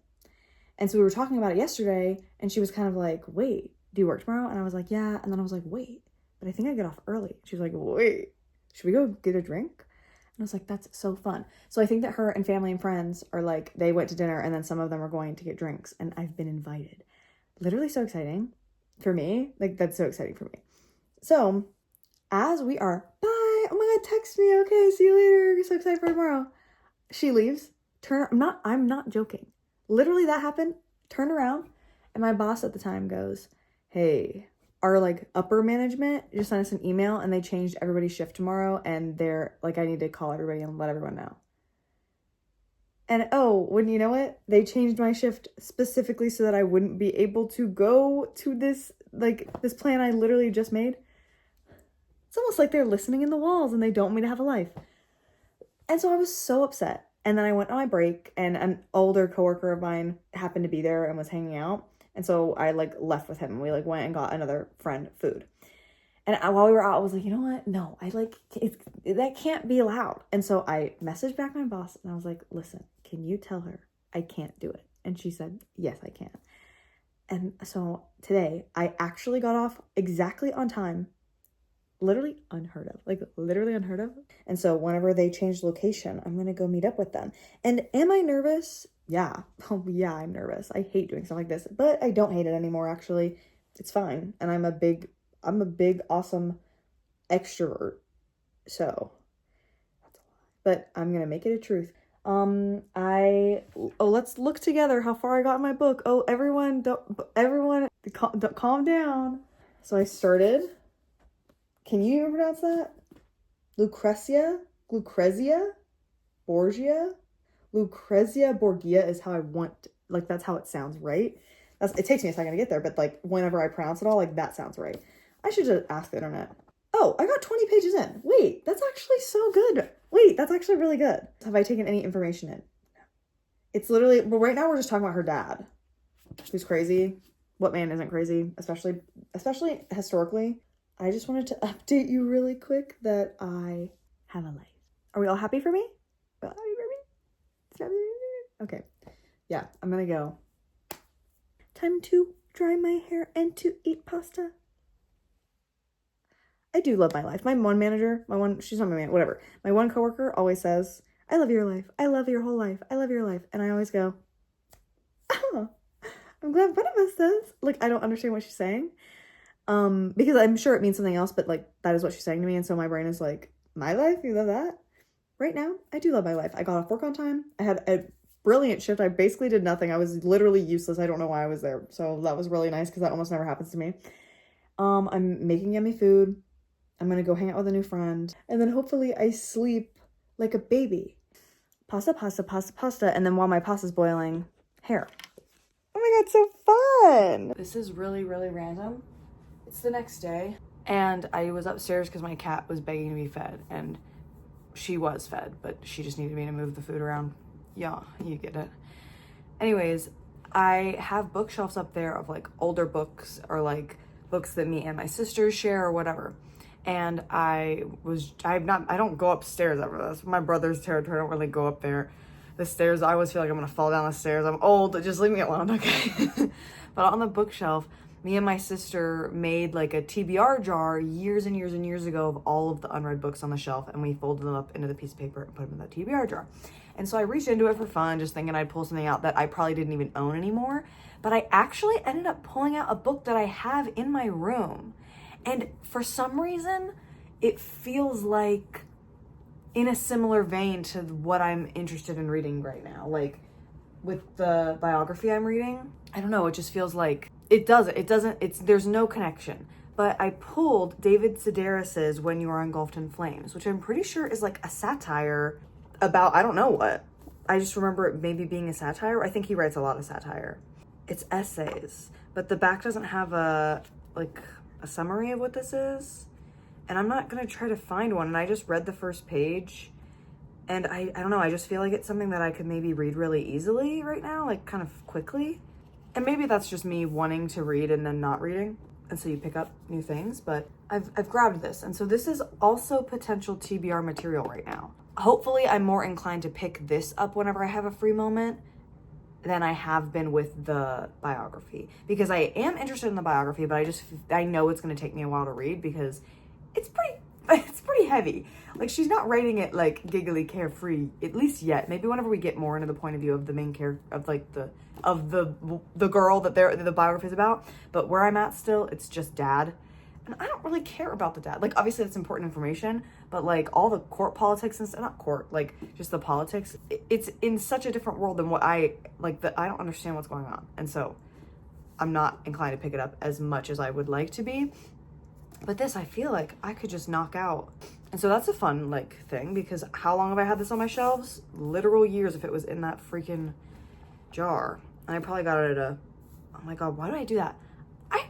And so we were talking about it yesterday, and she was kind of like, wait, do you work tomorrow? And I was like, yeah. And then I was like, wait, but I think I get off early. She was like, wait, should we go get a drink? And I was like, that's so fun. So I think that her and family and friends are like, they went to dinner, and then some of them are going to get drinks, and I've been invited. Literally so exciting for me. Like, that's so exciting for me. So as we are, bye. Oh my God, text me. Okay, see you later. So excited for tomorrow. She leaves. I'm not joking. Literally that happened. Turn around, and my boss at the time goes, hey, our like upper management just sent us an email, and they changed everybody's shift tomorrow, and they're like, I need to call everybody and let everyone know. And oh, wouldn't you know it, they changed my shift specifically so that I wouldn't be able to go to this plan I literally just made. It's almost like they're listening in the walls and they don't want me to have a life. And so I was so upset. And then I went on my break, and an older coworker of mine happened to be there and was hanging out. And so I like left with him, and we like went and got another friend food. And while we were out, I was like, you know what? No, that can't be allowed. And so I messaged back my boss, and I was like, listen, can you tell her I can't do it? And she said, yes, I can. And so today I actually got off exactly on time. Literally unheard of. And so whenever they change location, I'm going to go meet up with them. And am I nervous? Yeah. Oh yeah, I'm nervous. I hate doing stuff like this, but I don't hate it anymore. Actually, it's fine. And I'm a big, awesome extrovert. So that's a lie, but I'm going to make it a truth. Let's look together how far I got in my book. Oh, everyone calm down. So I started. Can you even pronounce that? Lucrezia Borgia is how I want, like, that's how it sounds, right? It takes me a second to get there, but like whenever I pronounce it all, like that sounds right. I should just ask the internet. Oh, I got 20 pages in. Wait, that's actually so good. Wait, that's actually really good. Have I taken any information in? It's literally, but right now we're just talking about her dad, who's crazy. What man isn't crazy, especially historically. I just wanted to update you really quick that I have a life. Are we all happy for me? Okay. Yeah, I'm gonna go. Time to dry my hair and to eat pasta. I do love my life. My one manager, she's not my man, whatever. My one coworker always says, I love your life. I love your whole life. I love your life. And I always go, oh, I'm glad one of us does. Like, I don't understand what she's saying. Because I'm sure it means something else, but like, that is what she's saying to me. And so my brain is like, my life? You love that? Right now, I do love my life. I got off work on time. I had a brilliant shift. I basically did nothing. I was literally useless. I don't know why I was there. So that was really nice because that almost never happens to me. I'm making yummy food. I'm going to go hang out with a new friend. And then hopefully I sleep like a baby. Pasta. And then while my pasta's boiling, hair. Oh my God, so fun. This is really, really random. It's the next day, and I was upstairs because my cat was begging to be fed, and she was fed, but she just needed me to move the food around. Yeah, you get it. Anyways, I have bookshelves up there of like older books or like books that me and my sisters share or whatever. And I don't go upstairs ever. That's my brother's territory. I don't really go up there. The stairs, I always feel like I'm gonna fall down the stairs. I'm old, just leave me alone, okay? But on the bookshelf, me and my sister made like a TBR jar years and years and years ago of all of the unread books on the shelf, and we folded them up into the piece of paper and put them in that TBR jar. And so I reached into it for fun, just thinking I'd pull something out that I probably didn't even own anymore. But I actually ended up pulling out a book that I have in my room. And for some reason, it feels like in a similar vein to what I'm interested in reading right now. Like with the biography I'm reading, I don't know, it just feels like there's no connection. But I pulled David Sedaris's When You Are Engulfed in Flames, which I'm pretty sure is like a satire about, I don't know what. I just remember it maybe being a satire. I think he writes a lot of satire. It's essays, but the back doesn't have a summary of what this is. And I'm not gonna try to find one. And I just read the first page, and I don't know, I just feel like it's something that I could maybe read really easily right now, like kind of quickly. And maybe that's just me wanting to read and then not reading, and so you pick up new things, but I've grabbed this. And so this is also potential TBR material right now. Hopefully I'm more inclined to pick this up whenever I have a free moment than I have been with the biography, because I am interested in the biography, but I know it's going to take me a while to read because it's pretty heavy. Like, she's not writing it like giggly carefree, at least yet. Maybe whenever we get more into the point of view of the main character, of like the girl that the biography is about. But where I'm at still, it's just dad. And I don't really care about the dad. Like, obviously that's important information, but like all the court politics and stuff, not court, like just the politics, it's in such a different world than what I don't understand what's going on. And so I'm not inclined to pick it up as much as I would like to be. But this, I feel like I could just knock out. And so that's a fun like thing, because how long have I had this on my shelves? Literal years if it was in that freaking jar. And I probably got it at oh my God, why did I do that? I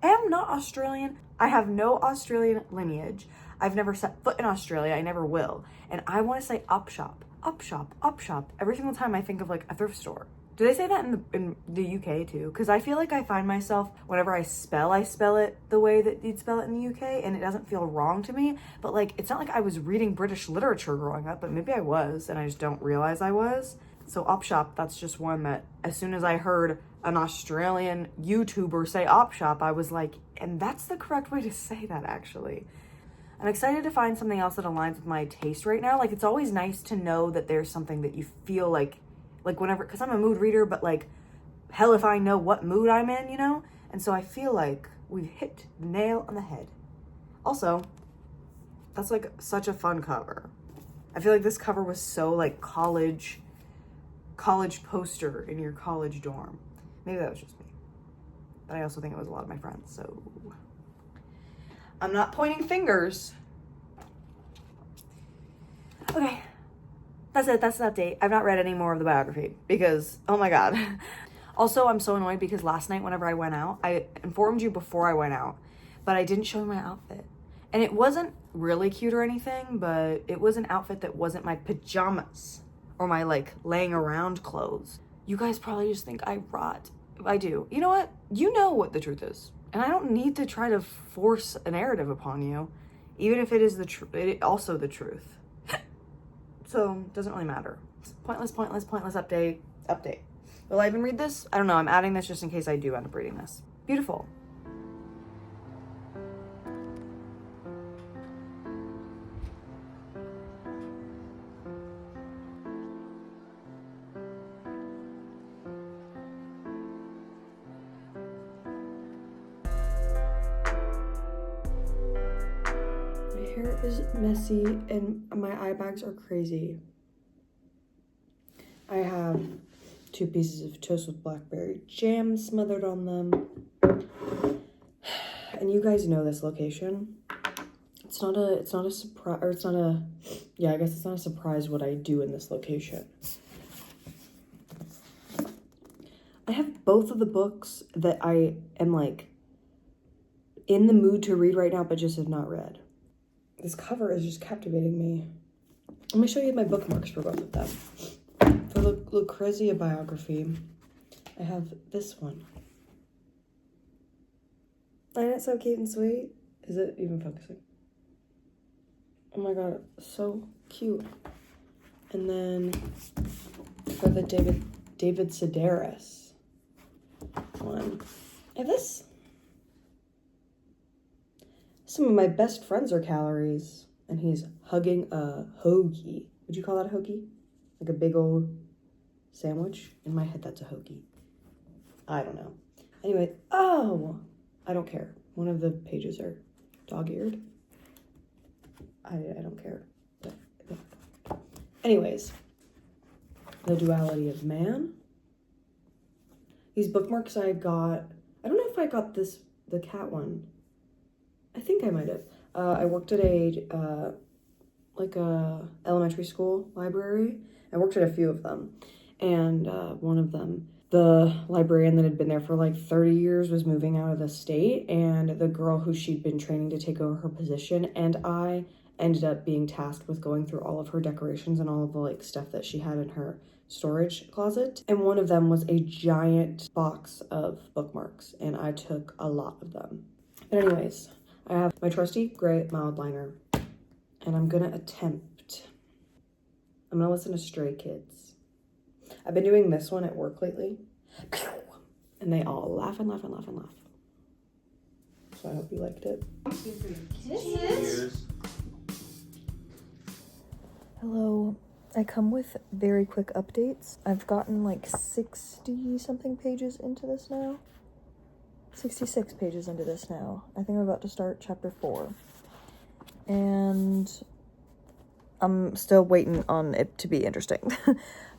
am not Australian. I have no Australian lineage. I've never set foot in Australia. I never will. And I want to say up shop, up shop, up shop every single time I think of like a thrift store. Do they say that in the UK too? Because I feel like I find myself, whenever I spell it the way that you'd spell it in the UK, and it doesn't feel wrong to me. But like, it's not like I was reading British literature growing up, but maybe I was, and I just don't realize I was. So op shop, that's just one that as soon as I heard an Australian YouTuber say op shop, I was like, and that's the correct way to say that, actually. I'm excited to find something else that aligns with my taste right now. Like, it's always nice to know that there's something that you feel like whenever, because I'm a mood reader, but like, hell if I know what mood I'm in, you know? And so I feel like we've hit the nail on the head. Also, that's like such a fun cover. I feel like this cover was so like college poster in your college dorm. Maybe that was just me. But I also think it was a lot of my friends, so I'm not pointing fingers. Okay. That's it. That's the update. I've not read any more of the biography because, oh my God. Also, I'm so annoyed because last night whenever I went out, I informed you before I went out, but I didn't show you my outfit. And it wasn't really cute or anything, but it was an outfit that wasn't my pajamas or my like laying around clothes. You guys probably just think I rot. I do. You know what? You know what the truth is. And I don't need to try to force a narrative upon you, even if it is also the truth. So it doesn't really matter. Pointless update. Will I even read this? I don't know. I'm adding this just in case I do end up reading this. Beautiful. My hair is messy and my eye bags are crazy. I have 2 pieces of toast with blackberry jam smothered on them. And you guys know this location. It's not a surprise, or it's not a, yeah, I guess it's not a surprise what I do in this location. I have both of the books that I am like in the mood to read right now, but just have not read. This cover is just captivating me. Let me show you my bookmarks for both of them. For the Lucrezia biography, I have this one. Isn't it so cute and sweet? Is it even focusing? Oh my god, so cute. And then for the David Sedaris one, I have this. Some of my best friends are calories, and he's hugging a hoagie. Would you call that a hoagie? Like a big old sandwich? In my head, that's a hoagie. I don't know. Anyway, oh, I don't care. One of the pages are dog-eared. I don't care. Anyways, the duality of man. These bookmarks I got. I don't know if I got the cat one. I think I might have. I worked at a elementary school library. I worked at a few of them, and one of them, the librarian that had been there for like 30 years was moving out of the state, and the girl who she'd been training to take over her position, and I ended up being tasked with going through all of her decorations and all of the like stuff that she had in her storage closet. And one of them was a giant box of bookmarks, and I took a lot of them. But anyways, I have my trusty gray mild liner, and I'm gonna listen to Stray Kids. I've been doing this one at work lately, and they all laugh and laugh and laugh and laugh. So I hope you liked it. Cheers. Hello. I come with very quick updates. I've gotten like 60 something pages into this now. 66 pages into this now. I think I'm about to start chapter 4. And I'm still waiting on it to be interesting.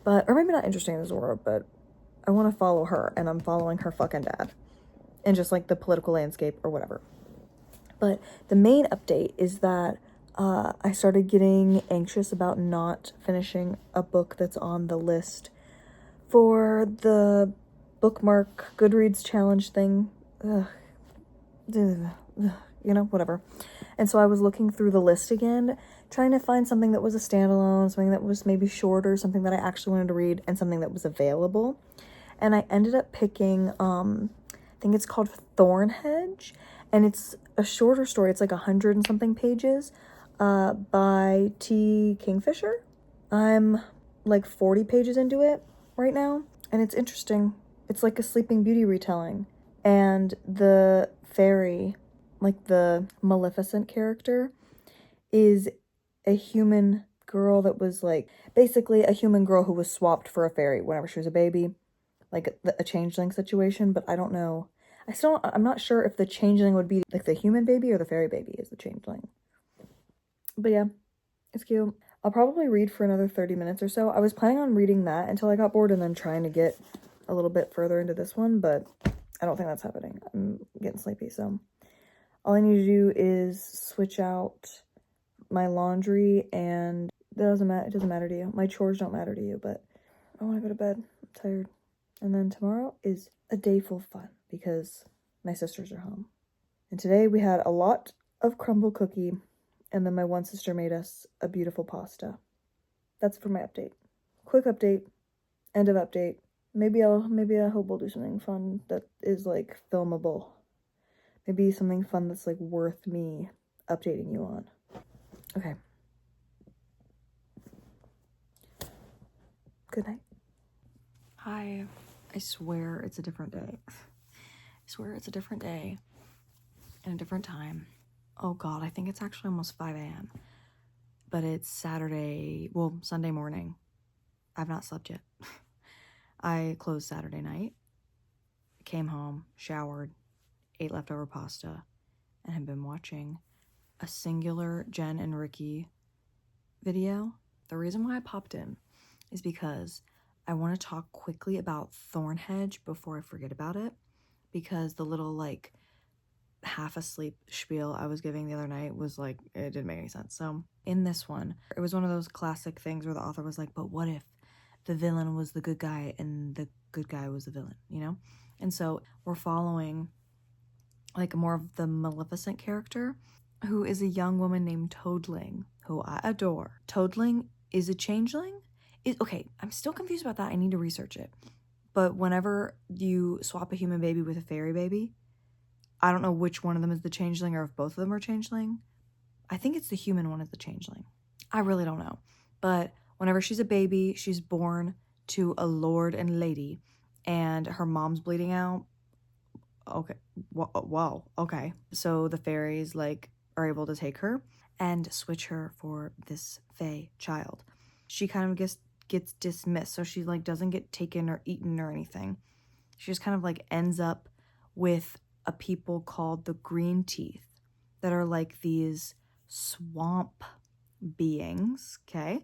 Or maybe not interesting as Zora, but I want to follow her, and I'm following her fucking dad. And just like the political landscape or whatever. But the main update is that I started getting anxious about not finishing a book that's on the list for the bookmark Goodreads challenge thing. Whatever. And so I was looking through the list again, trying to find something that was a standalone, something that was maybe shorter, something that I actually wanted to read, and something that was available. And I ended up picking, I think it's called Thornhedge, and it's a shorter story. It's like 100 and something pages, by T. Kingfisher. I'm like 40 pages into it right now, and it's interesting. It's like a Sleeping Beauty retelling, and the fairy, like the Maleficent character, is a human girl that was like basically a human girl who was swapped for a fairy whenever she was a baby, like a changeling situation. But I don't know. I'm not sure if the changeling would be like the human baby or the fairy baby is the changeling. But yeah, it's cute. I'll probably read for another 30 minutes or so. I was planning on reading that until I got bored and then trying to get a little bit further into this one, but I don't think that's happening. I'm getting sleepy, so all I need to do is switch out my laundry, and it doesn't matter to you. My chores don't matter to you, but I want to go to bed. I'm tired. And then tomorrow is a day full of fun because my sisters are home. And today we had a lot of crumble cookie, and then my one sister made us a beautiful pasta. That's for my update. Quick update. End of update. Maybe I hope we'll do something fun that is like filmable. Maybe something fun that's like worth me updating you on. Okay. Good night. Hi. I swear it's a different day. I swear it's a different day and a different time. Oh god, I think it's actually almost 5 a.m. But it's Sunday morning. I've not slept yet. I closed Saturday night, came home, showered, ate leftover pasta, and have been watching a singular Jen and Ricky video. The reason why I popped in is because I want to talk quickly about Thornhedge before I forget about it, because the little like half asleep spiel I was giving the other night was like, it didn't make any sense. So in this one, it was one of those classic things where the author was like, but what if the villain was the good guy and the good guy was the villain, you know? And so we're following like more of the Maleficent character, who is a young woman named Toadling, who I adore. Toadling is a changeling? Okay, I'm still confused about that. I need to research it. But whenever you swap a human baby with a fairy baby, I don't know which one of them is the changeling or if both of them are changeling, I think it's the human one is the changeling. I really don't know. But whenever she's a baby, she's born to a lord and lady, and her mom's bleeding out. Okay. Whoa. Okay. So the fairies like are able to take her and switch her for this fae child. She kind of gets dismissed, so she like doesn't get taken or eaten or anything. She just kind of like ends up with a people called the Green Teeth that are like these swamp beings, okay?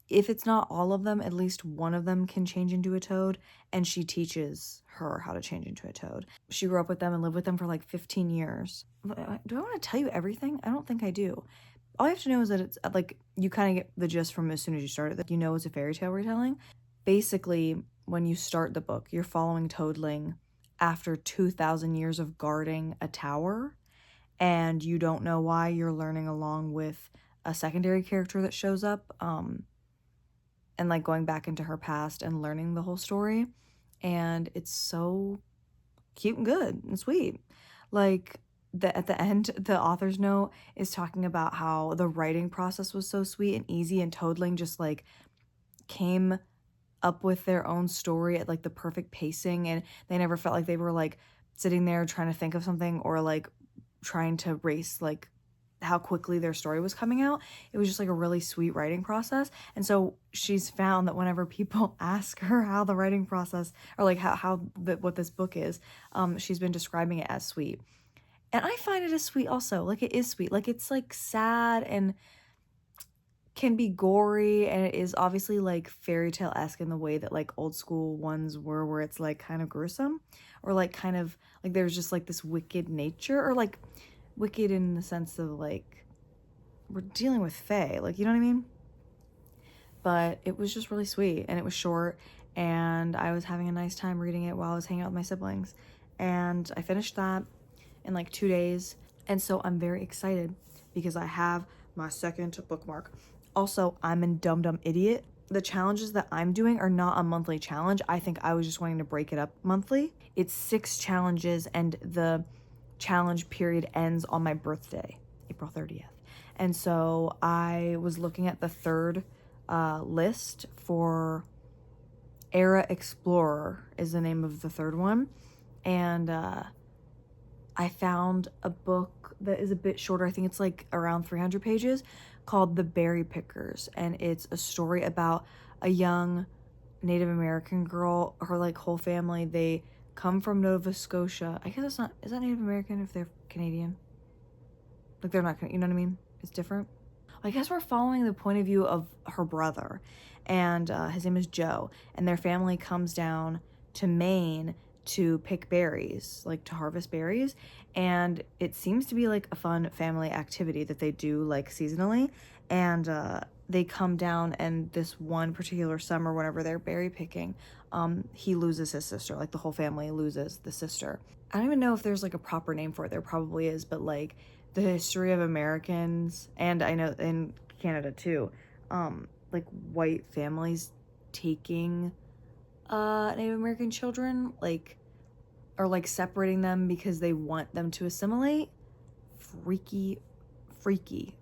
If it's not all of them, at least one of them can change into a toad, and she teaches her how to change into a toad. She grew up with them and lived with them for like 15 years. Do I want to tell you everything? I don't think I do. All you have to know is that it's like, you kind of get the gist from as soon as you start it, that you know it's a fairy tale retelling. Basically, when you start the book, you're following Toadling after 2,000 years of guarding a tower, and you don't know why. You're learning along with a secondary character that shows up, and like going back into her past and learning the whole story. And it's so cute and good and sweet. Like at the end, the author's note is talking about how the writing process was so sweet and easy, and Toadling just like came up with their own story at like the perfect pacing, and they never felt like they were like sitting there trying to think of something or like trying to race like how quickly their story was coming out. It was just like a really sweet writing process. And so she's found that whenever people ask her how the writing process, or like what this book is, she's been describing it as sweet. And I find it as sweet also. Like, it is sweet. Like, it's like sad and can be gory, and it is obviously like fairy tale-esque in the way that like old school ones were, where it's like kind of gruesome, or like kind of like there's just like this wicked nature, or like wicked in the sense of like we're dealing with fae, like, you know what I mean? But it was just really sweet, and it was short, and I was having a nice time reading it while I was hanging out with my siblings, and I finished that in like 2 days. And so I'm very excited because I have my second bookmark. Also, I'm a dumb idiot. The challenges that I'm doing are not a monthly challenge. I think I was just wanting to break it up monthly. It's 6 challenges, and the challenge period ends on my birthday, April 30th. And so I was looking at the third list for Era Explorer is the name of the third one. And I found a book that is a bit shorter. I think it's like around 300 pages, called The Berry Pickers. And it's a story about a young Native American girl. Her like whole family, they come from Nova Scotia. I guess it's not, is that Native American if they're Canadian? Like, they're not, you know what I mean? It's different. I guess we're following the point of view of her brother, and his name is Joe, and their family comes down to Maine to pick berries, like to harvest berries, and it seems to be like a fun family activity that they do like seasonally. And they come down, and this one particular summer, whenever they're berry picking, he loses his sister. Like, the whole family loses the sister. I don't even know if there's like a proper name for it. There probably is, but like the history of Americans, and I know in Canada too, like white families taking Native American children, like, or like separating them because they want them to assimilate. Freaky,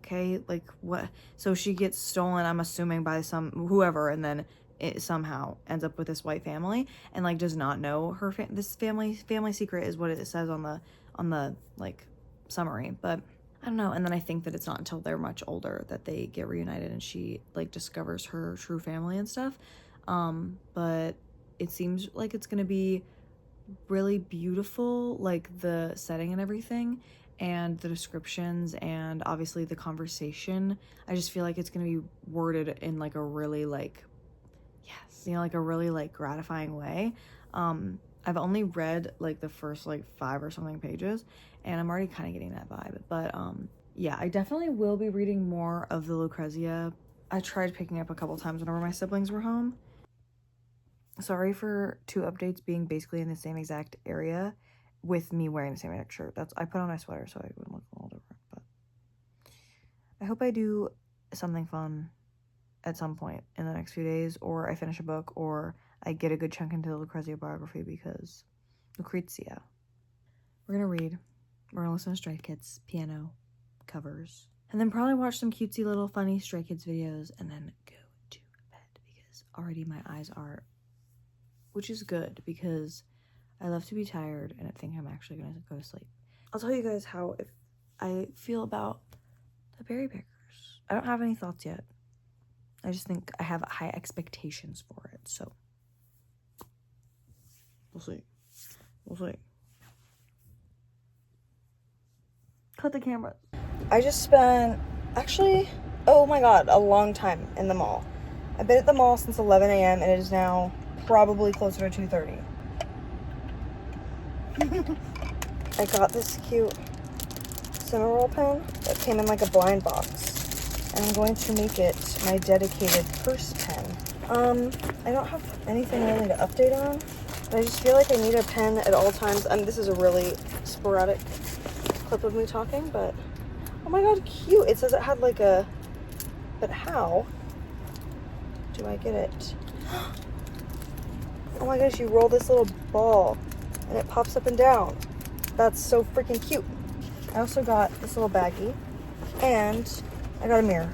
okay? Like, what? So she gets stolen, I'm assuming, by whoever, and then it somehow ends up with this white family, and like does not know her this family secret is what it says on the like summary. But I don't know. And then I think that it's not until they're much older that they get reunited, and she like discovers her true family and stuff. But it seems like it's gonna be really beautiful, like the setting and everything, and the descriptions, and obviously the conversation. I just feel like it's gonna be worded in like a really like, yes, you know, like a really like gratifying way. I've only read like the first like 5 or something pages, and I'm already kind of getting that vibe. But yeah, I definitely will be reading more of the Lucrezia. I tried picking up a couple times whenever my siblings were home. Sorry for 2 updates being basically in the same exact area with me wearing the same exact shirt. I put on my sweater so I wouldn't look a little different. But I hope I do something fun at some point in the next few days, or I finish a book, or I get a good chunk into the Lucrezia biography, because Lucrezia. We're gonna read. We're gonna listen to Stray Kids piano covers And then probably watch some cutesy little funny Stray Kids videos and then go to bed because already my eyes are, which is good because I love to be tired and I think I'm actually gonna go to sleep. I'll tell you guys how if I feel about the berry pickers. I don't have any thoughts yet. I just think I have high expectations for it, so we'll see. We'll see. Cut the camera. I just spent, actually, oh my god, a long time in the mall. I've been at the mall since 11 a.m. and it is now probably closer to 2:30. I got this cute Cinnamoroll pen that came in like a blind box. And I'm going to make it my dedicated purse pen. I don't have anything really to update on, but I just feel like I need a pen at all times. And this is a really sporadic clip of me talking, but oh my god, cute. It says it had like a, but how do I get it? Oh my gosh, you roll this little ball and it pops up and down. That's so freaking cute. I also got this little baggie and I got a mirror.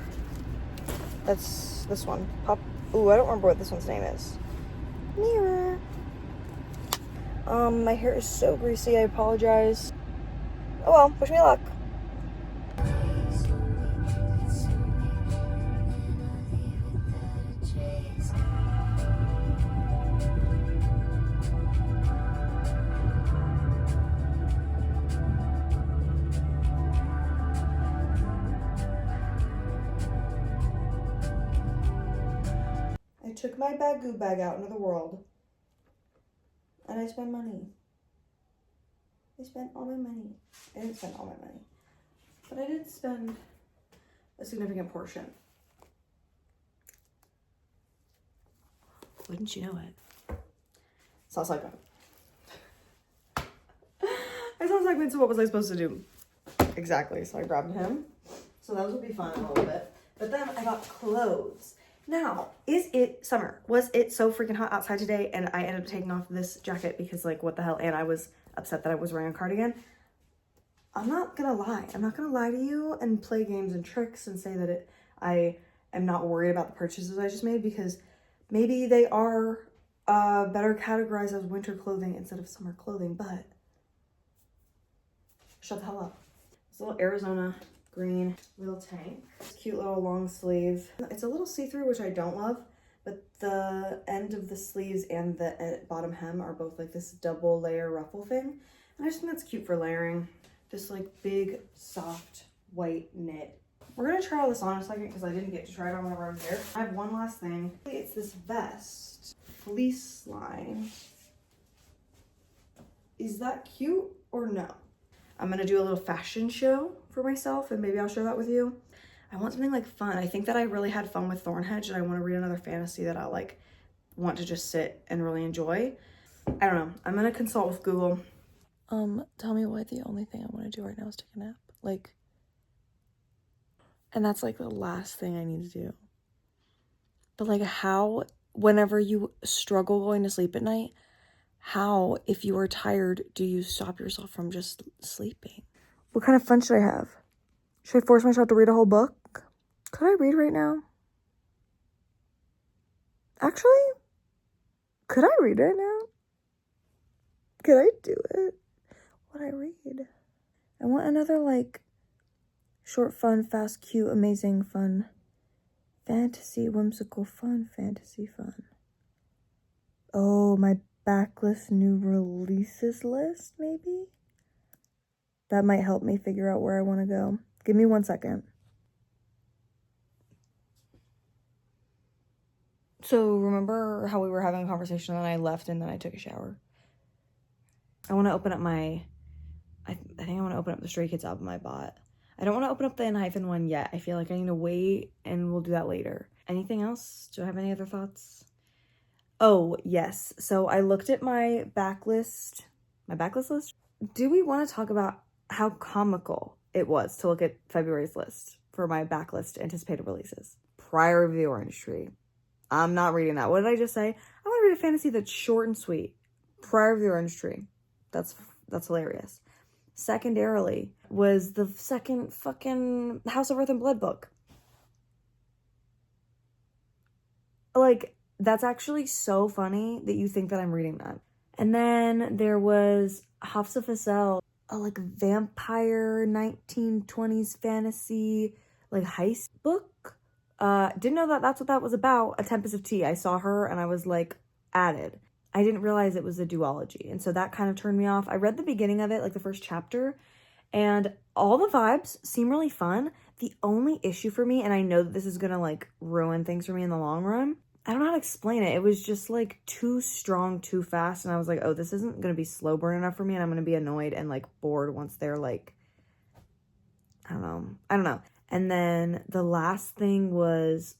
That's this one. Ooh, I don't remember what this one's name is. Mirror. My hair is so greasy, I apologize. Oh well, wish me luck. I took my bagoo bag out into the world and I spent money. I spent all my money. I didn't spend all my money, but I did spend a significant portion. Wouldn't you know it? Saw segment. I saw segment, so what was I supposed to do? Exactly, so I grabbed him. So those would be fun a little bit. But then I got clothes. Now, is it summer? Was it so freaking hot outside today and I ended up taking off this jacket because like what the hell, and I was upset that I was wearing a cardigan? I'm not gonna lie. I'm not gonna lie to you and play games and tricks and say that I am not worried about the purchases I just made because maybe they are better categorized as winter clothing instead of summer clothing, but shut the hell up. This little Arizona green little tank. Cute little long sleeve. It's a little see-through, which I don't love, but the end of the sleeves and the bottom hem are both like this double layer ruffle thing. And I just think that's cute for layering. Just like big, soft, white knit. We're gonna try all this on in a second because I didn't get to try it on whenever I was there. I have one last thing. It's this vest. Fleece line. Is that cute or no? I'm gonna do a little fashion show for myself and maybe I'll share that with you. I want something like fun. I think that I really had fun with Thornhedge and I want to read another fantasy that I'll like want to just sit and really enjoy. I don't know. I'm gonna consult with Google. Tell me why the only thing I want to do right now is take a nap. Like, and that's like the last thing I need to do. But like how, whenever you struggle going to sleep at night, how, if you are tired, do you stop yourself from just sleeping? What kind of fun should I have? Should I force myself to read a whole book? Could I read right now? Actually, could I read right now? Could I do it? Would I read? I want another like short, fun, fast, cute, amazing, fun, fantasy, whimsical, fun, fantasy, fun. Oh, my backlist new releases list, maybe? That might help me figure out where I want to go. Give me 1 second. So remember how we were having a conversation and then I left and then I took a shower? I want to open up my, I think I want to open up the Stray Kids album I bought. I don't want to open up the N- one yet. I feel like I need to wait and we'll do that later. Anything else? Do I have any other thoughts? Oh, yes. So I looked at my backlist list. Do we want to talk about how comical it was to look at February's list for my backlist anticipated releases? Prior of the Orange Tree. I'm not reading that. What did I just say? I want to read a fantasy that's short and sweet. Prior of the Orange Tree. That's hilarious. secondarily was the second fucking House of Earth and Blood book. Like, that's actually so funny that you think that I'm reading that. And then there was Hafsa a like vampire 1920s fantasy like heist book. Didn't know that that's what that was about. A Tempest of Tea. I saw her and I was like added. I didn't realize it was a duology, and so that kind of turned me off. I read the beginning of it, like the first chapter, and all the vibes seem really fun. The only issue for me, and I know that this is gonna like ruin things for me in the long run, I don't know how to explain it. It was just like too strong, too fast, and I was like, oh, this isn't gonna be slow burn enough for me, and I'm gonna be annoyed and like bored once they're like, I don't know. And then the last thing was,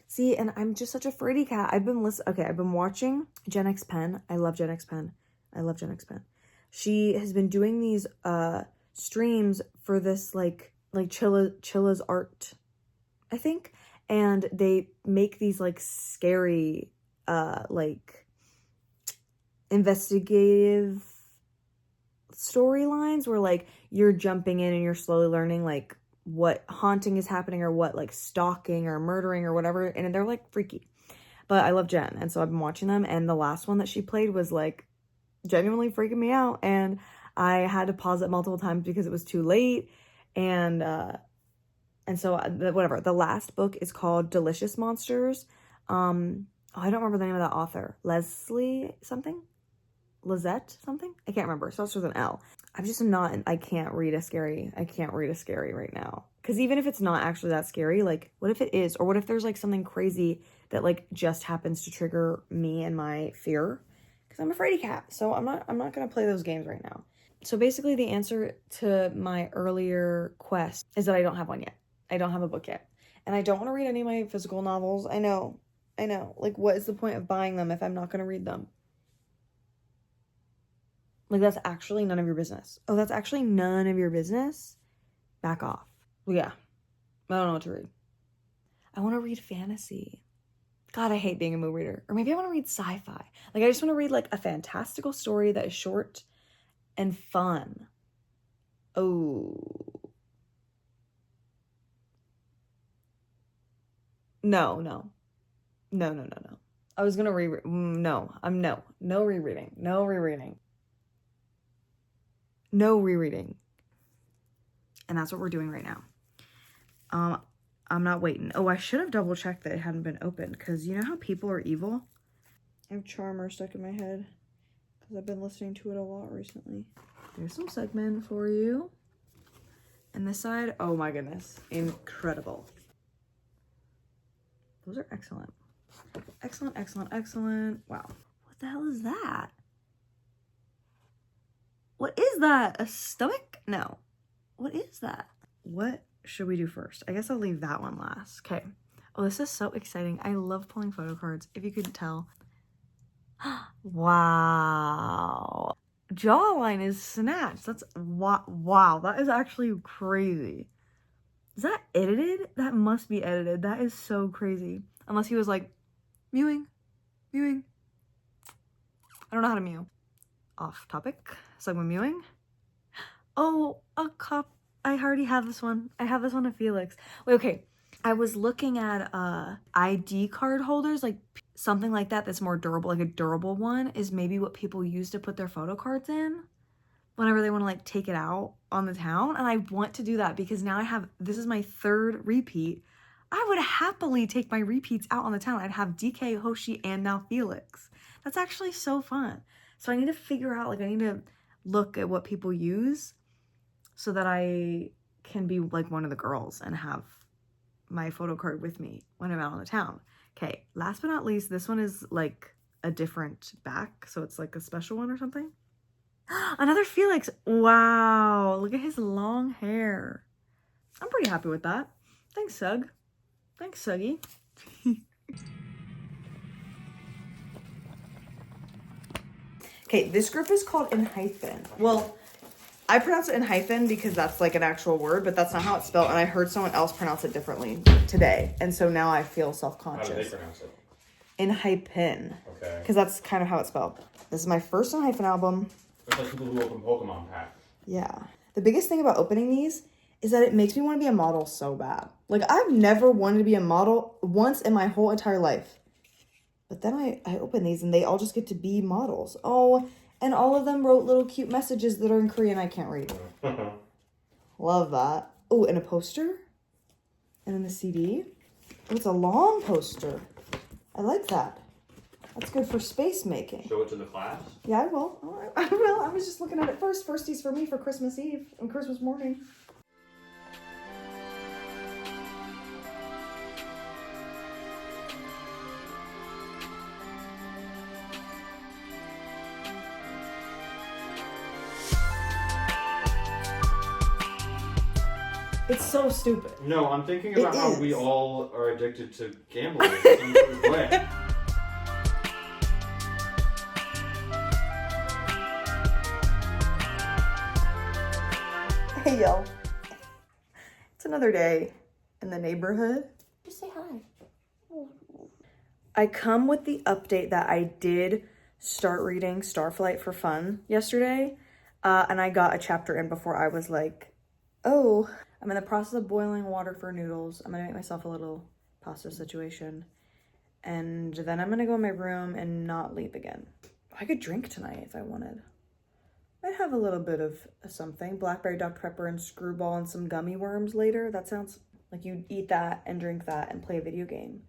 see, and I'm just such a fraidy cat. I've been watching Gen X Pen. I love Gen X Pen. She has been doing these streams for this like Chilla's art, I think. And they make these like scary like investigative storylines where like you're jumping in and you're slowly learning like what haunting is happening or what like stalking or murdering or whatever, and they're like freaky. But I love Jen, and so I've been watching them, and the last one that she played was like genuinely freaking me out, and I had to pause it multiple times because it was too late. And so whatever. The last book is called Delicious Monsters. I don't remember the name of that author. Lizette something. I can't remember. It starts with an L. I can't read a scary right now. Because even if it's not actually that scary, like, what if it is? Or what if there's, like, something crazy that, like, just happens to trigger me and my fear? Because I'm a fraidy cat. So I'm not going to play those games right now. So basically the answer to my earlier quest is that I don't have one yet. I don't have a book yet. And I don't want to read any of my physical novels. I know. Like, what is the point of buying them if I'm not going to read them? Like, that's actually none of your business. Oh, that's actually none of your business? Back off. Well, yeah. I don't know what to read. I want to read fantasy. God, I hate being a movie reader. Or maybe I want to read sci-fi. Like, I just want to read, like, a fantastical story that is short and fun. Oh. No. I was going to reread. No rereading. No rereading. And that's what we're doing right now. I'm not waiting. Oh, I should have double checked that it hadn't been opened, because you know how people are evil? I have Charmer stuck in my head because I've been listening to it a lot recently. There's some segment for you. And this side, oh my goodness, incredible. Those are excellent. Excellent. Wow. What the hell is that? What is that? A stomach? No. What is that? What should we do first? I guess I'll leave that one last. Okay. Oh, this is so exciting. I love pulling photo cards, if you couldn't tell. Wow. Jawline is snatched. That's wow. That is actually crazy. Is that edited? That must be edited. That is so crazy. Unless he was like, mewing. I don't know how to mew. Off topic. Segment mewing. Oh, a cup. I already have this one. I have this one of Felix. Wait, okay. I was looking at ID card holders, like something like that that's more durable, like a durable one is maybe what people use to put their photo cards in whenever they want to like take it out on the town. And I want to do that because now this is my third repeat. I would happily take my repeats out on the town. I'd have DK, Hoshi, and now Felix. That's actually so fun. So I need to figure out, like, I need to look at what people use so that I can be like one of the girls and have my photo card with me when I'm out on the town. Okay, last but not least, this one is like a different back, so it's like a special one or something. Another Felix. Wow, look at his long hair. I'm pretty happy with that. Thanks, Sug. Thanks, Suggy. Okay, this group is called In Hyphen. Well, I pronounce it in hyphen because that's like an actual word, but that's not how it's spelled. And I heard someone else pronounce it differently today. And so now I feel self-conscious. How do they pronounce it? In hyphen. Okay. Because that's kind of how it's spelled. This is my first In Hyphen album. It's like people who open Pokemon packs. Yeah. The biggest thing about opening these is that it makes me want to be a model so bad. Like, I've never wanted to be a model once in my whole entire life. But then I open these and they all just get to be models. Oh, and all of them wrote little cute messages that are in Korean I can't read. Love that. Oh, and a poster. And then the CD. Oh, it's a long poster. I like that. That's good for space making. Show it to the class. Yeah, I will. All right, I will. I was just looking at it first. Firsties for me for Christmas Eve and Christmas morning. It's so stupid. No, I'm thinking about It how is. we all are addicted to gambling in some sort of way. Hey, yo. It's another day in the neighborhood. Just say hi. I come with the update that I did start reading Starflight for fun yesterday, and I got a chapter in before I was like, oh, I'm in the process of boiling water for noodles. I'm gonna make myself a little pasta situation, and then I'm gonna go in my room and not leave again. I could drink tonight if I wanted. I'd have a little bit of something. Blackberry Dr. Pepper and Screwball and some gummy worms later. That sounds like you'd eat that and drink that and play a video game.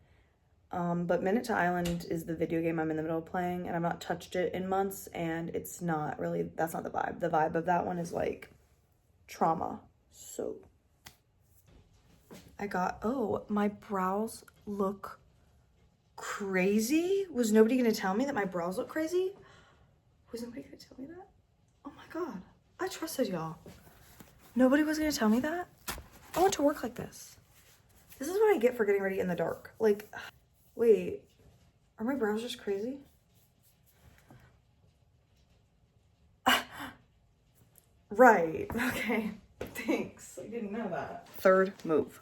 But Minute to Island is the video game I'm in the middle of playing, and I've not touched it in months, and it's not really, that's not the vibe. The vibe of that one is like trauma. So I got, oh, my brows look crazy. Was nobody gonna tell me that my brows look crazy? Was nobody gonna tell me that? Oh my God, I trusted y'all. Nobody was gonna tell me that? I went to work like this. This is what I get for getting ready in the dark. Like, wait, are my brows just crazy? Right, okay, thanks. I didn't know that. Third move.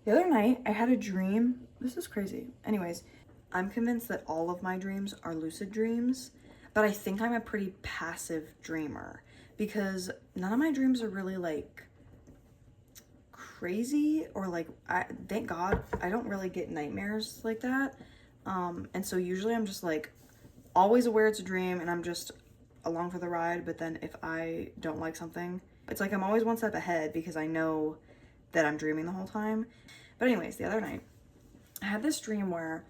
The other night, I had a dream. This is crazy. Anyways, I'm convinced that all of my dreams are lucid dreams, but I think I'm a pretty passive dreamer because none of my dreams are really like crazy or like, thank God I don't really get nightmares like that. And so usually I'm just like always aware it's a dream and I'm just along for the ride. But then if I don't like something, it's like I'm always one step ahead because I know that I'm dreaming the whole time. But anyways, the other night I had this dream where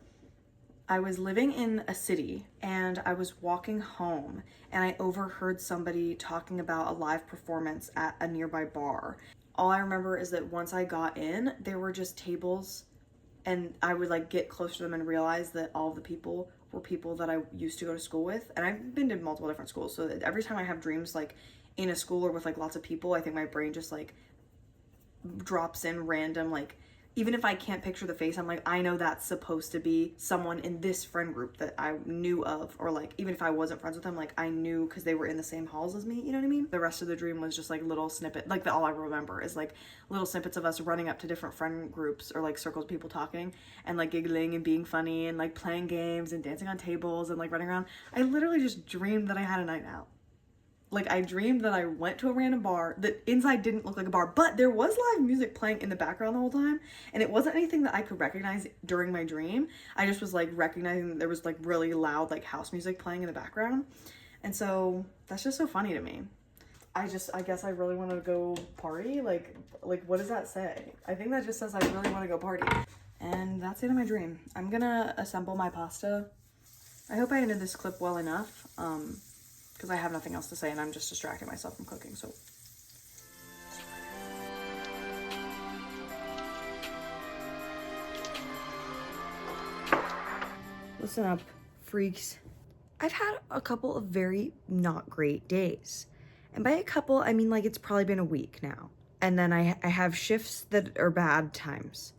I was living in a city and I was walking home and I overheard somebody talking about a live performance at a nearby bar. All I remember is that once I got in, there were just tables and I would like get close to them and realize that all of the people were people that I used to go to school with. And I've been to multiple different schools. So that every time I have dreams like in a school or with like lots of people, I think my brain just like drops in random, like even if I can't picture the face, I'm like, I know that's supposed to be someone in this friend group that I knew of, or like even if I wasn't friends with them, like I knew because they were in the same halls as me, you know what I mean? The rest of the dream was just like little snippet, like all I remember is like little snippets of us running up to different friend groups or like circles of people talking and like giggling and being funny and like playing games and dancing on tables and like running around. I literally just dreamed that I had a night out. Like, I dreamed that I went to a random bar that inside didn't look like a bar, but there was live music playing in the background the whole time, and it wasn't anything that I could recognize during my dream. I just was, like, recognizing that there was, like, really loud, like, house music playing in the background, and so that's just so funny to me. I guess I really want to go party? Like, what does that say? I think that just says I really want to go party, and that's the end of my dream. I'm gonna assemble my pasta. I hope I ended this clip well enough, because I have nothing else to say and I'm just distracting myself from cooking, so. Listen up, freaks. I've had a couple of very not great days. And by a couple, I mean like it's probably been a week now. And then I have shifts that are bad times.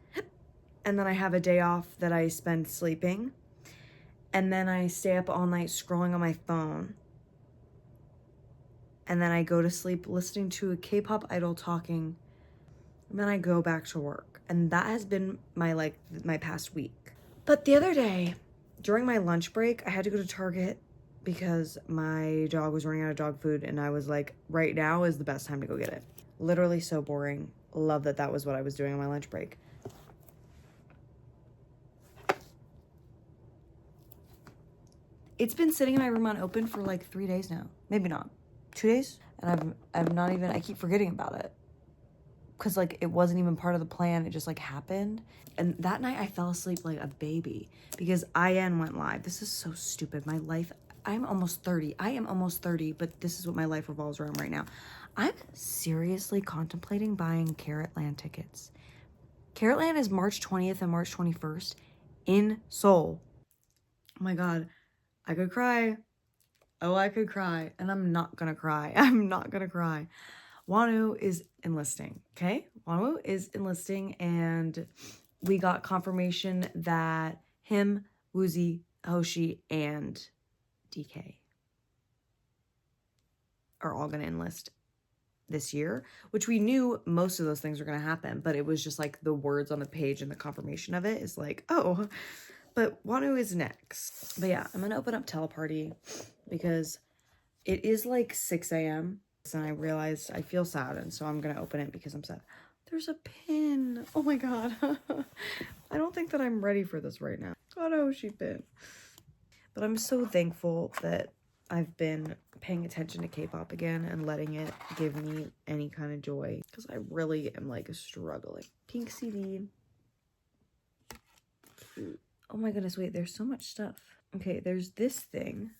And then I have a day off that I spend sleeping. And then I stay up all night scrolling on my phone. And then I go to sleep listening to a K-pop idol talking, and then I go back to work. And that has been my past week. But the other day, during my lunch break, I had to go to Target because my dog was running out of dog food and I was like, right now is the best time to go get it. Literally so boring. Love that that was what I was doing on my lunch break. It's been sitting in my room unopened for like 3 days now. Maybe not. 2 days? And I'm not even, I keep forgetting about it. Because like it wasn't even part of the plan. It just like happened. And that night I fell asleep like a baby because IN went live. This is so stupid. My life, I'm almost 30. I am almost 30, but this is what my life revolves around right now. I'm seriously contemplating buying Carrotland tickets. Carrotland is March 20th and March 21st in Seoul. Oh my God. I could cry. Oh, I could cry. And I'm not gonna cry. I'm not gonna cry. Wanu is enlisting, okay? Wanu is enlisting, and we got confirmation that him, Woozy, Hoshi, and DK are all gonna enlist this year, which we knew most of those things were gonna happen, but it was just like the words on the page and the confirmation of it is like, oh, but Wanu is next. But yeah, I'm gonna open up Teleparty because it is like 6 a.m. and I realized I feel sad, and so I'm gonna open it because I'm sad. There's a pin. Oh my God. I don't think that I'm ready for this right now. Oh no, she pin. But I'm so thankful that I've been paying attention to K-pop again and letting it give me any kind of joy, because I really am like struggling. Pink CD. Cute. Oh my goodness, wait, there's so much stuff. Okay, there's this thing.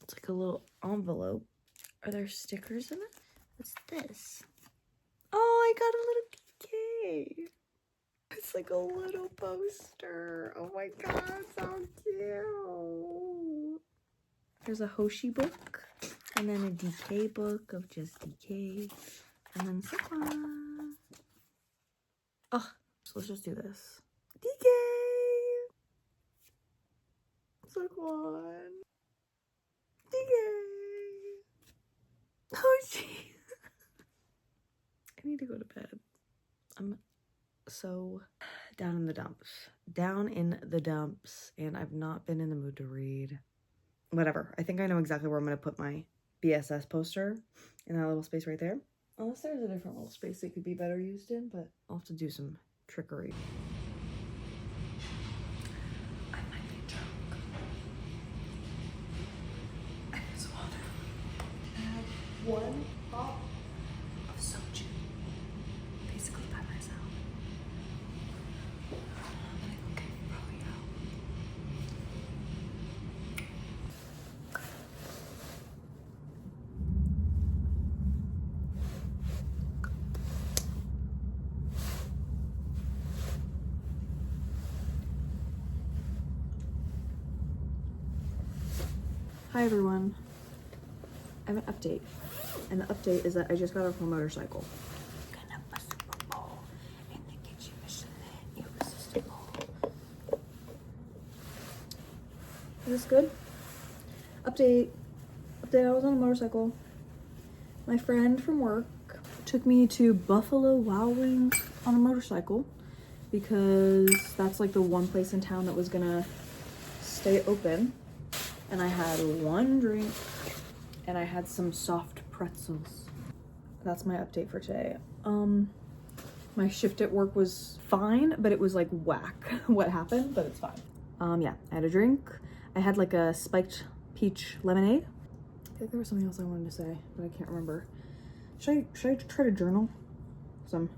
It's like a little envelope. Are there stickers in it? What's this? Oh, I got a little PK. It's like a little poster. Oh my God, so cute. There's a Hoshi book, and then a DK book of just DK, and then Saquon. Oh, so let's just do this. DK! Saquon. DK! Hoshi! I need to go to bed. I'm so down in the dumps. Down in the dumps, and I've not been in the mood to read. Whatever. I think I know exactly where I'm going to put my BSS poster, in that little space right there. Unless there's a different little space it could be better used in, but I'll have to do some trickery. I might be drunk. I just want to have one pop of soju, basically by myself. And I think I probably out. Hi everyone. I have an update, and the update is that I just got off a motorcycle. Gonna bust a ball in the kitchen, irresistible. Is this good? Update. I was on a motorcycle. My friend from work took me to Buffalo Wild Wings on a motorcycle because that's like the one place in town that was gonna stay open. And I had one drink and I had some soft pretzels. That's my update for today. My shift at work was fine, but it was like whack what happened, but it's fine. Yeah, I had a drink. I had like a spiked peach lemonade. I think there was something else I wanted to say, but I can't remember. Should I try to journal? So I'm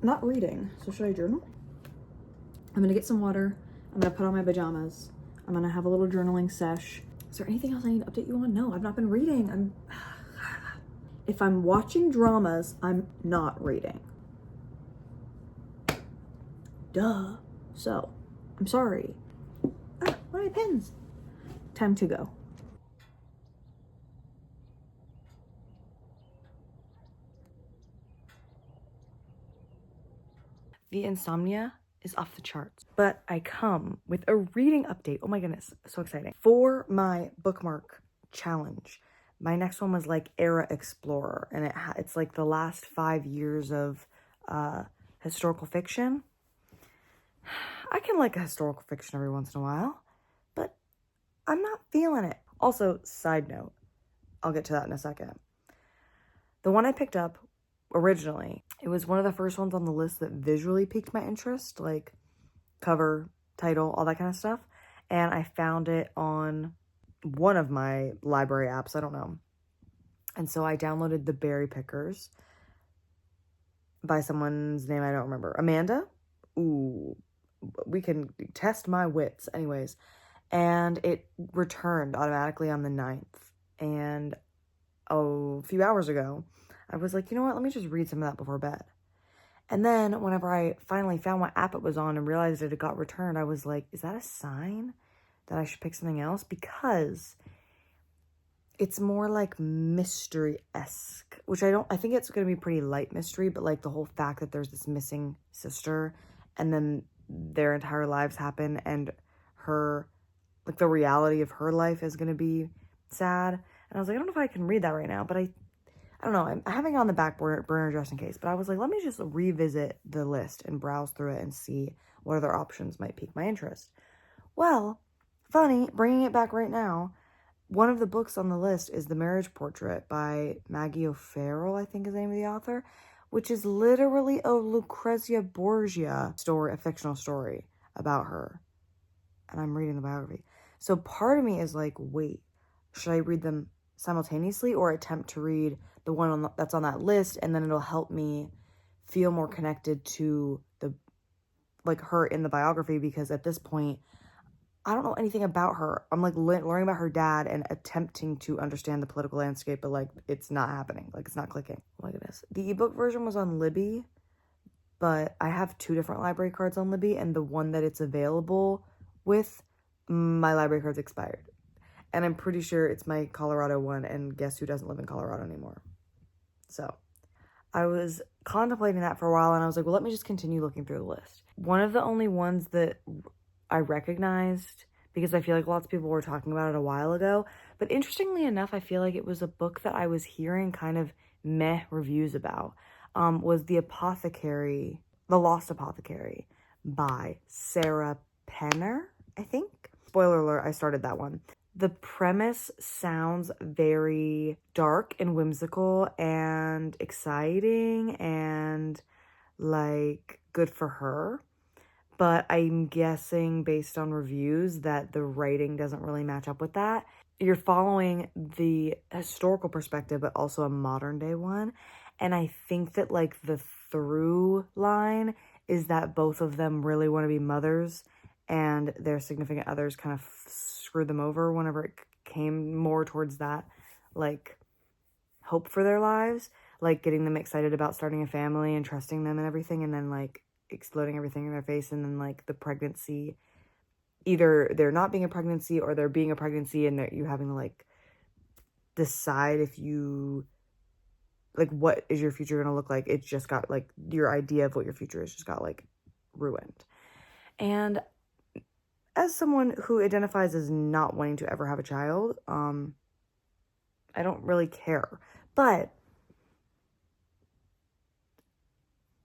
not reading, so should I journal? I'm gonna get some water. I'm gonna put on my pajamas. I'm gonna have a little journaling sesh. Is there anything else I need to update you on? No, I've not been reading. If I'm watching dramas, I'm not reading. Duh. So, I'm sorry. Ah, what are my pens? Time to go. The insomnia is off the charts, but I come with a reading update. Oh my goodness, so exciting. For my bookmark challenge, my next one was like Era Explorer, and it's like the last 5 years of historical fiction. I can like a historical fiction every once in a while, but I'm not feeling it. Also, side note, I'll get to that in a second. The one I picked up originally, it was one of the first ones on the list that visually piqued my interest, like cover, title, all that kind of stuff. And I found it on one of my library apps, I don't know. And so I downloaded The Berry Pickers by someone's name I don't remember. Amanda? Ooh, we can test my wits. Anyways, and it returned automatically on the 9th. And a few hours ago, I was like, you know what? Let me just read some of that before bed. And then whenever I finally found what app it was on and realized that it got returned, I was like, is that a sign that I should pick something else? Because it's more like mystery-esque, which I think it's going to be pretty light mystery, but like the whole fact that there's this missing sister and then their entire lives happen and her, like the reality of her life is going to be sad. And I was like, I don't know if I can read that right now, but I don't know. I'm having it on the back burner just in case, but I was like, let me just revisit the list and browse through it and see what other options might pique my interest. Well, funny, bringing it back right now, one of the books on the list is The Marriage Portrait by Maggie O'Farrell, I think is the name of the author, which is literally a Lucrezia Borgia story, a fictional story about her. And I'm reading the biography. So part of me is like, wait, should I read them simultaneously or attempt to read the one that's on that list, and then it'll help me feel more connected to the, like, her in the biography, because at this point, I don't know anything about her. I'm like learning about her dad and attempting to understand the political landscape, but like it's not happening. Like it's not clicking. Oh my goodness. The ebook version was on Libby, but I have 2 different library cards on Libby, and the one that it's available with, my library card's expired. And I'm pretty sure it's my Colorado one, and guess who doesn't live in Colorado anymore? So I was contemplating that for a while, and I was like, well, let me just continue looking through the list. One of the only ones that I recognized, because I feel like lots of people were talking about it a while ago, but interestingly enough, I feel like it was a book that I was hearing kind of meh reviews about, was The Apothecary, The Lost Apothecary by Sarah Penner, I think. Spoiler alert, I started that one. The premise sounds very dark and whimsical and exciting and like good for her. But I'm guessing based on reviews that the writing doesn't really match up with that. You're following the historical perspective, but also a modern day one. And I think that like the through line is that both of them really want to be mothers, and their significant others kind of screwed them over whenever it came more towards that, like, hope for their lives, like getting them excited about starting a family and trusting them and everything, and then like exploding everything in their face, and then like the pregnancy, either they're not being a pregnancy or they're being a pregnancy, and you having to like decide if you, like, what is your future gonna look like. It just got like, your idea of what your future is just got like ruined. And as someone who identifies as not wanting to ever have a child, I don't really care, but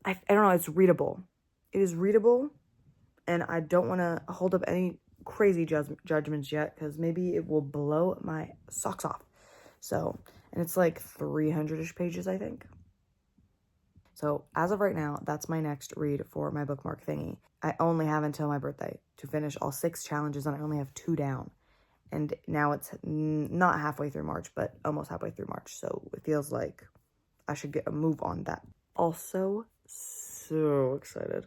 I don't know, it's readable. It is readable, and I don't want to hold up any crazy judgments yet, because maybe it will blow my socks off. So, and it's like 300-ish pages, I think. So as of right now, that's my next read for my bookmark thingy. I only have until my birthday to finish all 6 challenges, and I only have 2 down. And now it's not halfway through March, but almost halfway through March. So it feels like I should get a move on that. Also, so excited.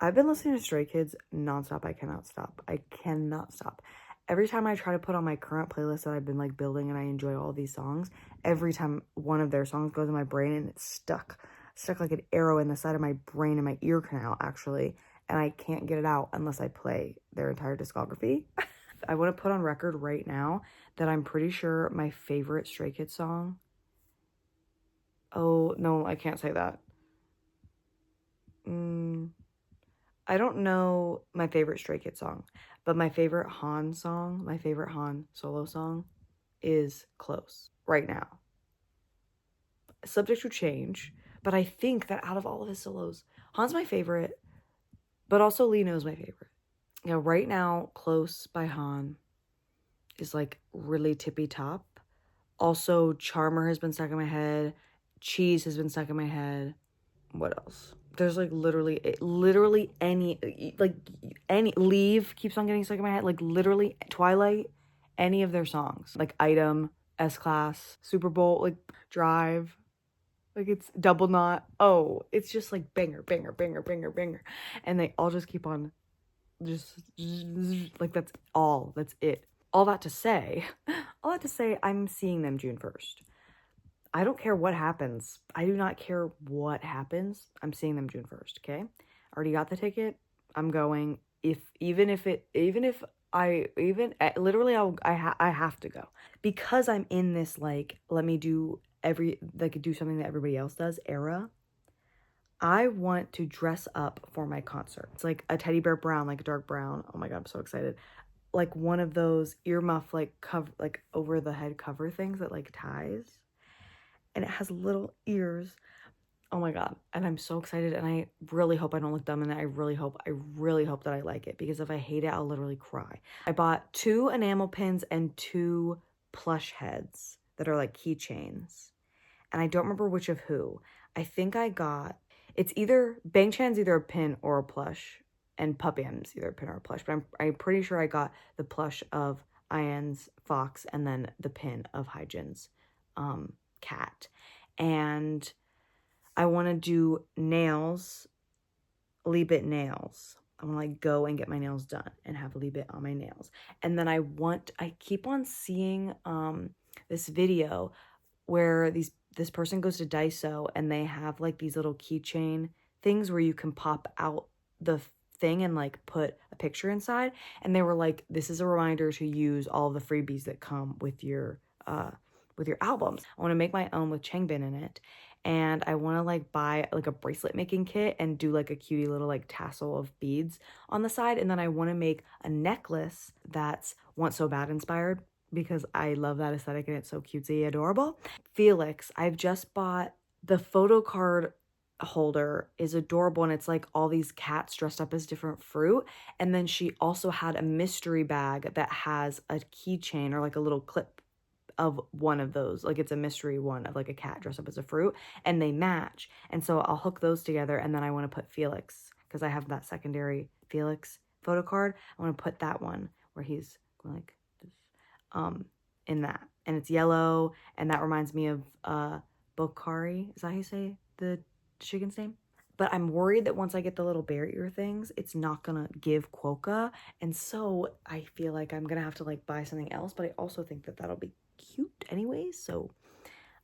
I've been listening to Stray Kids nonstop. I cannot stop. I cannot stop. Every time I try to put on my current playlist that I've been like building, and I enjoy all these songs, every time one of their songs goes in my brain, and it's stuck like an arrow in the side of my brain, in my ear canal, actually, and I can't get it out unless I play their entire discography. I want to put on record right now that I'm pretty sure my favorite Stray Kids song, oh no, I can't say that. I don't know my favorite Stray Kids song, but my favorite Han song, my favorite Han solo song is Close right now. Subject to change, but I think that out of all of his solos, Han's my favorite, but also Lino's my favorite. Yeah, right now, Close by Han is like really tippy top. Also, Charmer has been stuck in my head. Cheese has been stuck in my head. What else? There's like literally any Leave keeps on getting stuck in my head. Like literally Twilight, any of their songs. Like Item, S-Class, Super Bowl, like Drive. Like it's Double Knot. Oh, it's just like banger, banger, banger, banger, banger. And they all just keep on just like that's it. All that to say, I'm seeing them June 1st. I don't care what happens. I do not care what happens. I'm seeing them June 1st, okay? I already got the ticket. I'm going. I have to go. Because I'm in this, like, let me do something that everybody else does era. I want to dress up for my concert. It's like a teddy bear brown, like a dark brown. Oh my God, I'm so excited. Like one of those earmuff, like cover, like over the head cover things that like ties. And it has little ears. Oh my God. And I'm so excited. And I really hope I don't look dumb in it. I really hope that I like it. Because if I hate it, I'll literally cry. I bought 2 enamel pins and 2 plush heads that are like keychains. And I don't remember which of who. I think I got, it's either, Bang Chan's either a pin or a plush. And Puppy M's either a pin or a plush. But I'm pretty sure I got the plush of Ian's Fox and then the pin of Hyjin's cat. And I want to do nails, Lee-Bit nails. I want to like go and get my nails done and have Lee-Bit on my nails. And then I keep on seeing this video where this person goes to Daiso and they have like these little keychain things where you can pop out the thing and like put a picture inside. And they were like, this is a reminder to use all of the freebies that come with your albums. I want to make my own with Changbin in it. And I want to like buy like a bracelet making kit and do like a cutie little like tassel of beads on the side. And then I want to make a necklace that's Want So Bad inspired because I love that aesthetic and it's so cutesy adorable. Felix, I've just bought the photo card holder is adorable and it's like all these cats dressed up as different fruit. And then she also had a mystery bag that has a keychain or like a little clip of one of those, like it's a mystery one of like a cat dressed up as a fruit and they match. And so I'll hook those together and then I want to put Felix because I have that secondary Felix photo card. I want to put that one where he's going like this in that, and it's yellow and that reminds me of Bokari. Is that how you say the chicken's name? But I'm worried that once I get the little bear ear things, it's not gonna give quokka. And so I feel like I'm gonna have to like buy something else, but I also think that that'll be cute anyways. So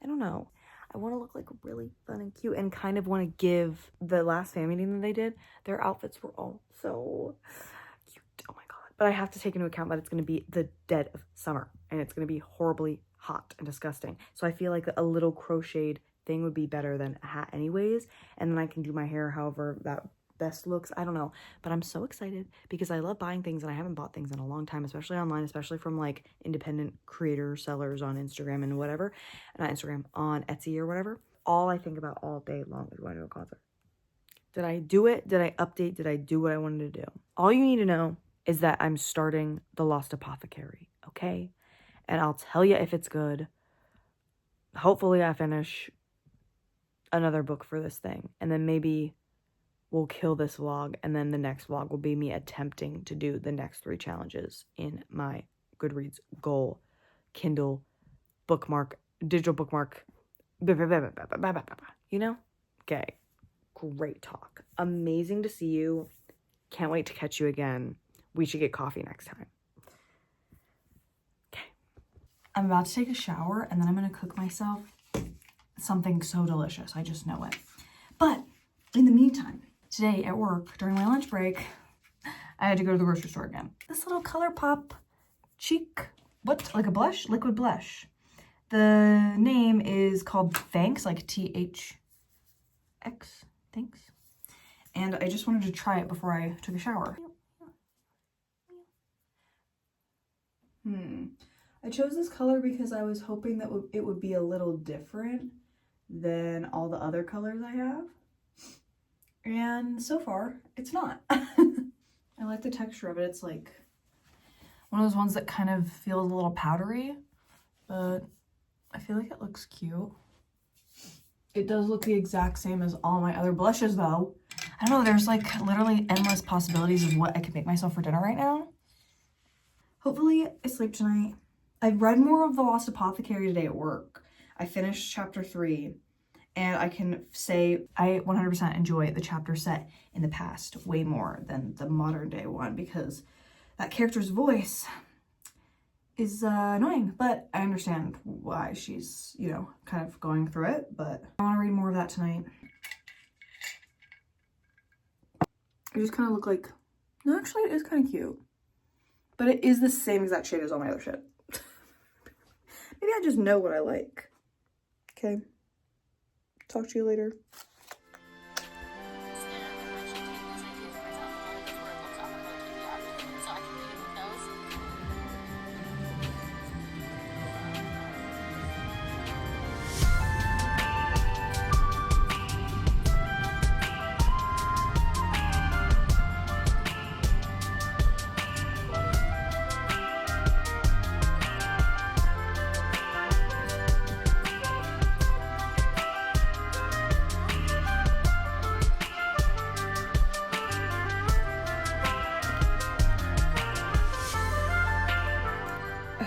I don't know. I want to look like really fun and cute and kind of want to give the last fan meeting that they did, their outfits were all so cute. Oh my God. But I have to take into account that it's going to be the dead of summer and it's going to be horribly hot and disgusting. So I feel like a little crocheted thing would be better than a hat anyways. And then I can do my hair however that best looks. I don't know, but I'm so excited because I love buying things and I haven't bought things in a long time, especially online, especially from like independent creator sellers on Instagram and whatever, not Instagram, on Etsy or whatever. All I think about all day long is going to a concert. Did I do it? Did I update? Did I do what I wanted to do? All you need to know is that I'm starting The Lost Apothecary, okay? And I'll tell you if it's good. Hopefully I finish another book for this thing and then maybe we'll kill this vlog and then the next vlog will be me attempting to do the next 3 challenges in my Goodreads goal Kindle bookmark, digital bookmark, you know? Okay, great talk. Amazing to see you. Can't wait to catch you again. We should get coffee next time. Okay. I'm about to take a shower and then I'm going to cook myself something so delicious. I just know it. But in the meantime, today at work, during my lunch break, I had to go to the grocery store again. This little ColourPop cheek, what, like a blush? Liquid blush. The name is called Thanks, like THX, thanks. And I just wanted to try it before I took a shower. I chose this color because I was hoping that it would be a little different than all the other colors I have. And so far, it's not. I like the texture of it. It's like one of those ones that kind of feels a little powdery, but I feel like it looks cute. It does look the exact same as all my other blushes though. I don't know, there's like literally endless possibilities of what I could make myself for dinner right now. Hopefully I sleep tonight. I've read more of The Lost Apothecary today at work. I finished chapter 3 and I can say I 100% enjoy the chapter set in the past way more than the modern day one because that character's voice is annoying, but I understand why she's, you know, kind of going through it, but I want to read more of that tonight. I just kind of look like, no, actually it is kind of cute, but it is the same exact shade as all my other shit. Maybe I just know what I like. Okay, talk to you later.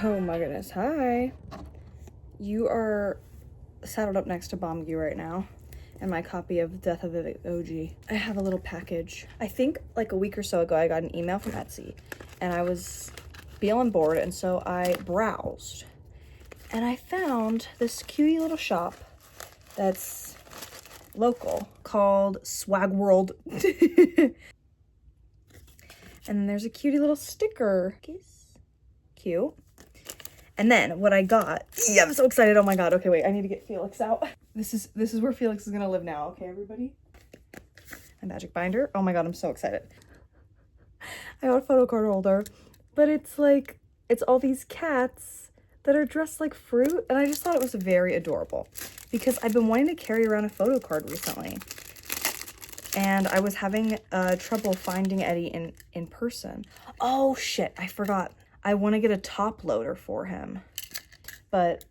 Oh my goodness, hi. You are saddled up next to Bomgu right now and my copy of Death of the OG. I have a little package. I think like a week or so ago I got an email from Etsy and I was feeling bored and so I browsed and I found this cutie little shop that's local called Swag World. And then there's a cutie little sticker. Cute. And then what I got, yeah, I'm so excited. Oh my God. Okay, wait, I need to get Felix out. This is where Felix is gonna live now. Okay, everybody? A magic binder. Oh my God, I'm so excited. I got a photo card holder, but it's like, it's all these cats that are dressed like fruit. And I just thought it was very adorable because I've been wanting to carry around a photo card recently. And I was having trouble finding Eddie in person. Oh shit, I forgot. I want to get a top loader for him, but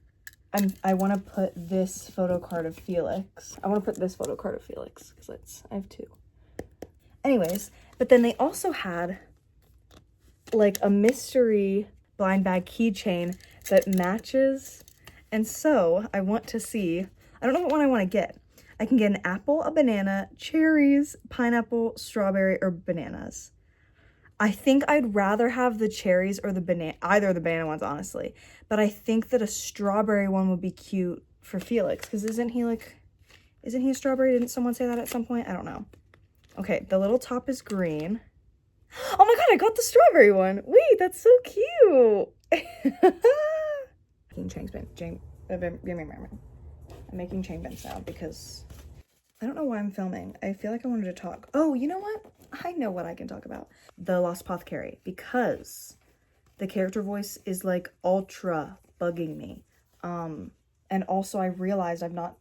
I want to put this photo card of Felix. I want to put this photo card of Felix because I have 2. Anyways, but then they also had like a mystery blind bag keychain that matches. And so I want to see, I don't know what one I want to get. I can get an apple, a banana, cherries, pineapple, strawberry, or bananas. I think I'd rather have the cherries or the banana, either of the banana ones, honestly. But I think that a strawberry one would be cute for Felix. Because isn't he a strawberry? Didn't someone say that at some point? I don't know. Okay, the little top is green. Oh my God, I got the strawberry one. Wait, that's so cute. I'm making chain bend sound because I don't know why I'm filming. I feel like I wanted to talk. Oh, you know what? I know what I can talk about. The Lost Apothecary, because the character voice is like ultra bugging me. And also I realized I've not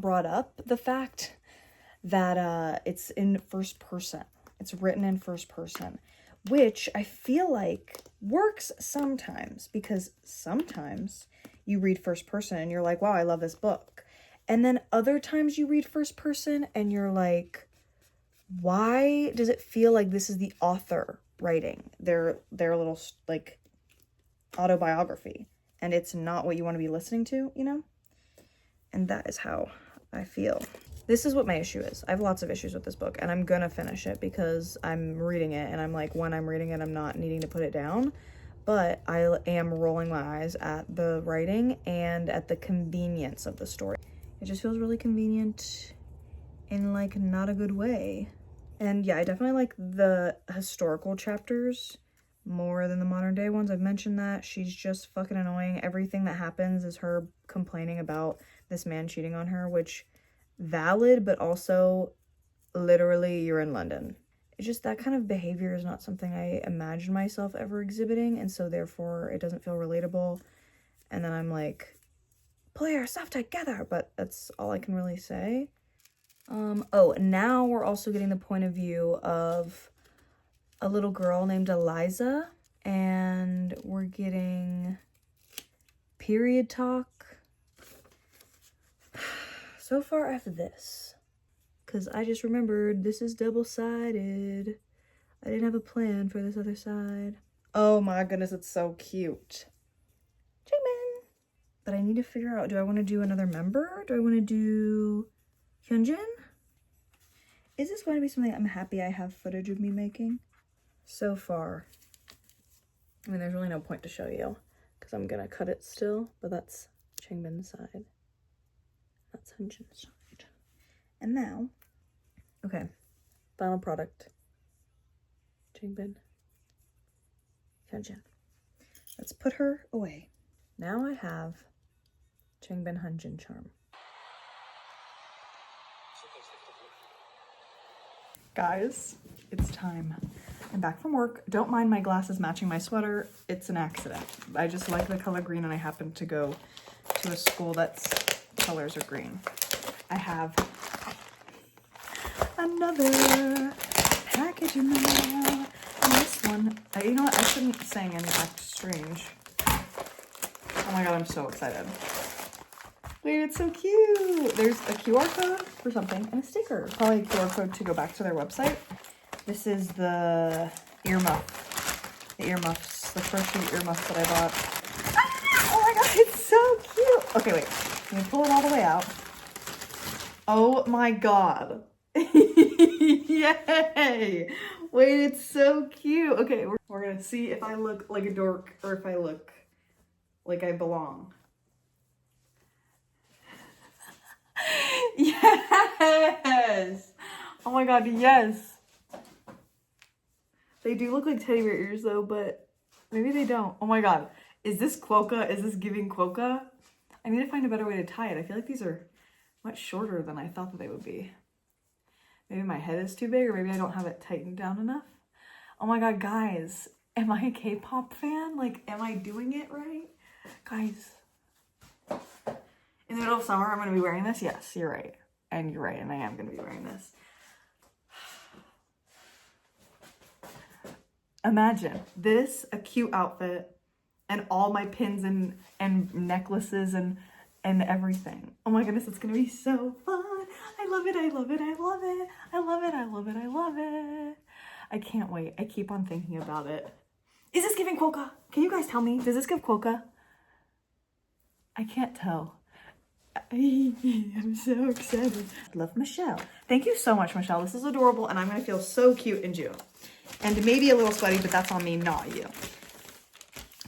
brought up the fact that it's in first person. It's written in first person, which I feel like works sometimes because sometimes you read first person and you're like, wow, I love this book. And then other times you read first person and you're like, why does it feel like this is the author writing their little like autobiography and it's not what you want to be listening to, you know? And that is how I feel. This is what my issue is. I have lots of issues with this book and I'm gonna finish it because I'm reading it and I'm like, when I'm reading it, I'm not needing to put it down. But I am rolling my eyes at the writing and at the convenience of the story. It just feels really convenient in like not a good way. And yeah, I definitely like the historical chapters more than the modern day ones. I've mentioned that. She's just fucking annoying. Everything that happens is her complaining about this man cheating on her, which valid, but also literally you're in London. It's just that kind of behavior is not something I imagine myself ever exhibiting, and so therefore it doesn't feel relatable. And then I'm like, pull your stuff together, but that's all I can really say. Oh, now we're also getting the point of view of a little girl named Eliza, and we're getting period talk. So far I have this, because I just remembered this is double-sided. I didn't have a plan for this other side. Oh my goodness, it's so cute. Jimin! But I need to figure out, do I want to do another member? Do I want to do Hyunjin? Is this going to be something I'm happy I have footage of me making? So far, I mean, there's really no point to show you because I'm gonna cut it still, but that's Changbin's side. That's Hyunjin's side. And now, okay, final product. Changbin, Hyunjin. Let's put her away. Now I have Changbin Hyunjin charm. Guys, it's time. I'm back from work. Don't mind my glasses matching my sweater. It's an accident. I just like the color green and I happen to go to a school that's colors are green. I have another package in the mail. And this one, you know what? I shouldn't sing and act strange. Oh my god, I'm so excited. Wait, it's so cute. There's a QR code for something and a sticker. Probably a QR code to go back to their website. This is the earmuff. The earmuffs. The crochet earmuffs that I bought. Ah! Oh my god, it's so cute. Okay, wait. Let me pull it all the way out. Oh my god. Yay! Wait, it's so cute. Okay, we're gonna see if I look like a dork or if I look like I belong. Yes! Oh my god, yes! They do look like teddy bear ears though, but maybe they don't. Oh my god. Is this quokka? Is this giving quokka? I need to find a better way to tie it. I feel like these are much shorter than I thought that they would be. Maybe my head is too big, or maybe I don't have it tightened down enough. Oh my god, guys. Am I a K-pop fan? Like, am I doing it right? Guys. In the middle of summer, I'm going to be wearing this? Yes, you're right. And you're right, and I am going to be wearing this. Imagine this, a cute outfit, and all my pins and necklaces and everything. Oh my goodness, it's going to be so fun. I love it, I love it, I love it. I love it, I love it, I love it. I can't wait. I keep on thinking about it. Is this giving quokka? Can you guys tell me? Does this give quokka? I can't tell. I'm so excited. Love, Michelle. Thank you so much, Michelle. This is adorable, and I'm going to feel so cute in June. And maybe a little sweaty, but that's on me, not you.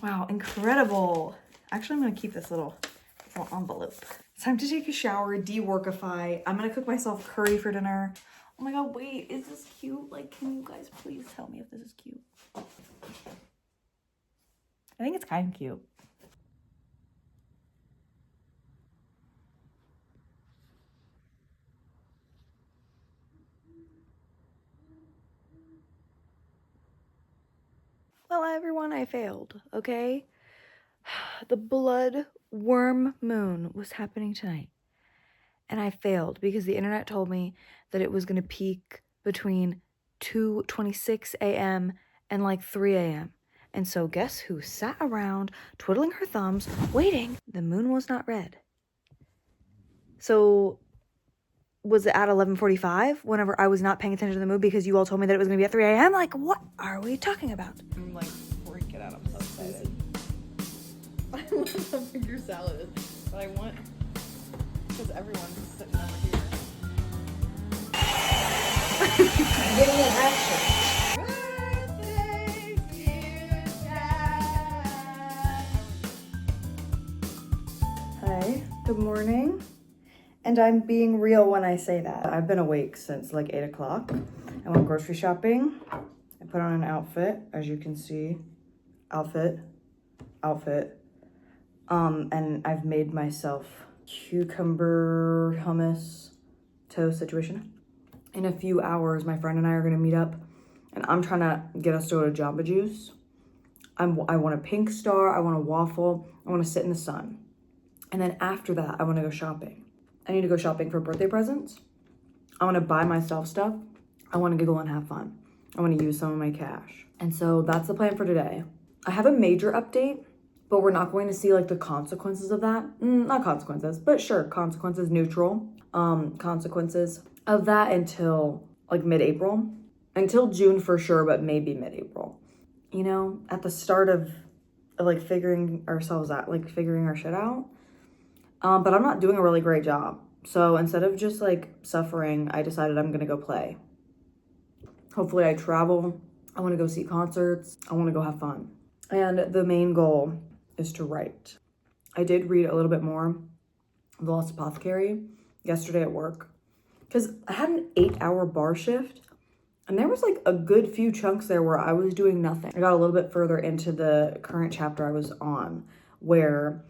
Wow, incredible. Actually, I'm going to keep this little envelope. It's time to take a shower, de-workify. I'm going to cook myself curry for dinner. Oh my god, wait, is this cute? Like, can you guys please tell me if this is cute? I think it's kind of cute. Well, everyone, I failed, okay? The blood worm moon was happening tonight. And I failed because the internet told me that it was going to peak between 2:26 a.m. and like 3 a.m. And so guess who sat around twiddling her thumbs, waiting? The moon was not red. So was it at 11:45 whenever I was not paying attention to the moon because you all told me that it was going to be at 3 a.m.? Like, what are we talking about? I'm like freaking out. I'm so excited. I want some finger salad, but I want, because everyone's sitting over here. Give me an action. Birthday, dear Dad. Hi, good morning. And I'm being real when I say that. I've been awake since like 8 o'clock. I went grocery shopping. I put on an outfit, as you can see. Outfit. And I've made myself cucumber hummus toast situation. In a few hours, my friend and I are gonna meet up, and I'm trying to get us to go to Jamba Juice. I want a pink star, I want a waffle, I want to sit in the sun. And then after that, I want to go shopping. I need to go shopping for birthday presents. I want to buy myself stuff. I want to giggle and have fun. I want to use some of my cash. And so that's the plan for today. I have a major update, but we're not going to see like the consequences of that. Not consequences, but sure, consequences, neutral consequences of that until like mid-April. Until June for sure, but maybe mid-April. You know, at the start of like figuring ourselves out, like figuring our shit out. But I'm not doing a really great job. So instead of just like suffering, I decided I'm gonna go play. Hopefully I travel. I want to go see concerts. I want to go have fun. And the main goal is to write. I did read a little bit more of The Lost Apothecary yesterday at work because I had an 8-hour bar shift and there was like a good few chunks there where I was doing nothing. I got a little bit further into the current chapter I was on where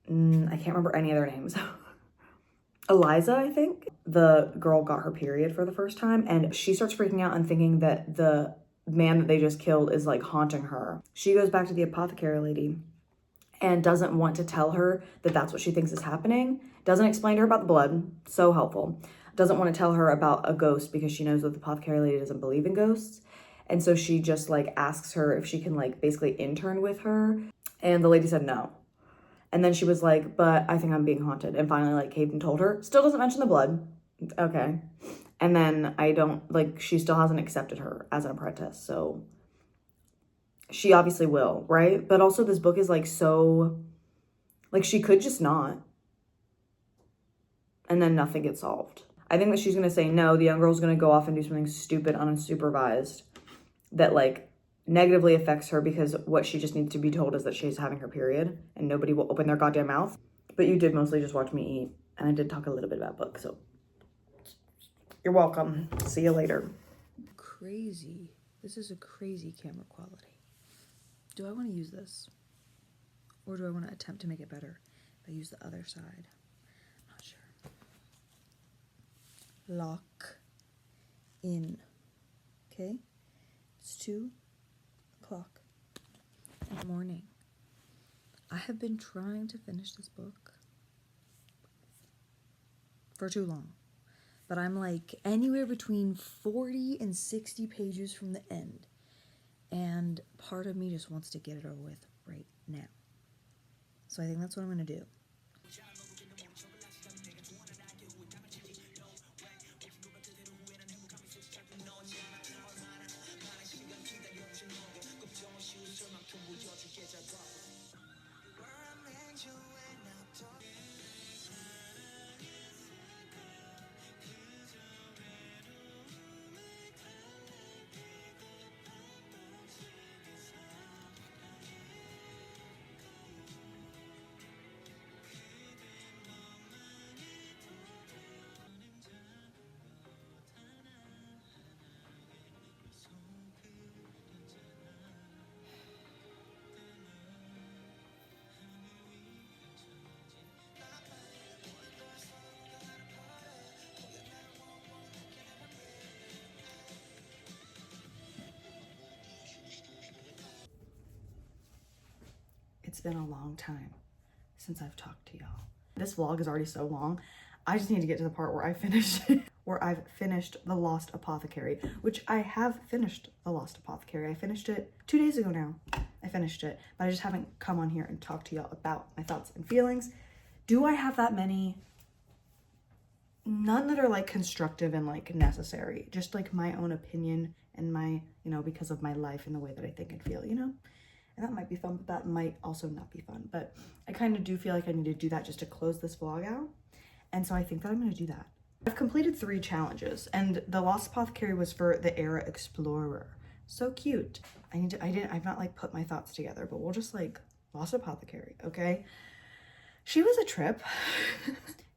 I can't remember any of their names. Eliza, I think. The girl got her period for the first time and she starts freaking out and thinking that the man that they just killed is like haunting her. She goes back to the apothecary lady and doesn't want to tell her that that's what she thinks is happening. Doesn't explain to her about the blood. So helpful. Doesn't want to tell her about a ghost because she knows that the apothecary lady doesn't believe in ghosts. And so she just like asks her if she can like basically intern with her. And the lady said no. And then she was like, but I think I'm being haunted. And finally like caved and told her. Still doesn't mention the blood. Okay. And then she still hasn't accepted her as an apprentice. So she obviously will, right? But also this book is like so, like she could just not. And then nothing gets solved. I think that she's going to say no. The young girl's going to go off and do something stupid, unsupervised that like negatively affects her because what she just needs to be told is that she's having her period and nobody will open their goddamn mouth. But you did mostly just watch me eat. And I did talk a little bit about books, so you're welcome. See you later. Crazy. This is a crazy camera quality. Do I want to use this? Or do I want to attempt to make it better if I use the other side? Not sure. Lock in. Okay? It's 2 o'clock in the morning. I have been trying to finish this book for too long. But I'm like anywhere between 40 and 60 pages from the end. And part of me just wants to get it over with right now. So I think that's what I'm going to do. It's been a long time since I've talked to y'all. This vlog is already so long. I just need to get to the part where I finished where I've finished The Lost Apothecary, which I have finished The Lost Apothecary. I finished it 2 days ago now. I finished it, but I just haven't come on here and talked to y'all about my thoughts and feelings. Do I have that many? None that are like constructive and like necessary. Just like my own opinion and my, because of my life and the way that I think and feel, And that might be fun, but that might also not be fun. But I kind of do feel like I need to do that just to close this vlog out. And so I think that I'm going to do that. I've completed 3 challenges, and the Lost Apothecary was for the Era Explorer. So cute. I've not like put my thoughts together, but we'll just like Lost Apothecary, okay? She was a trip.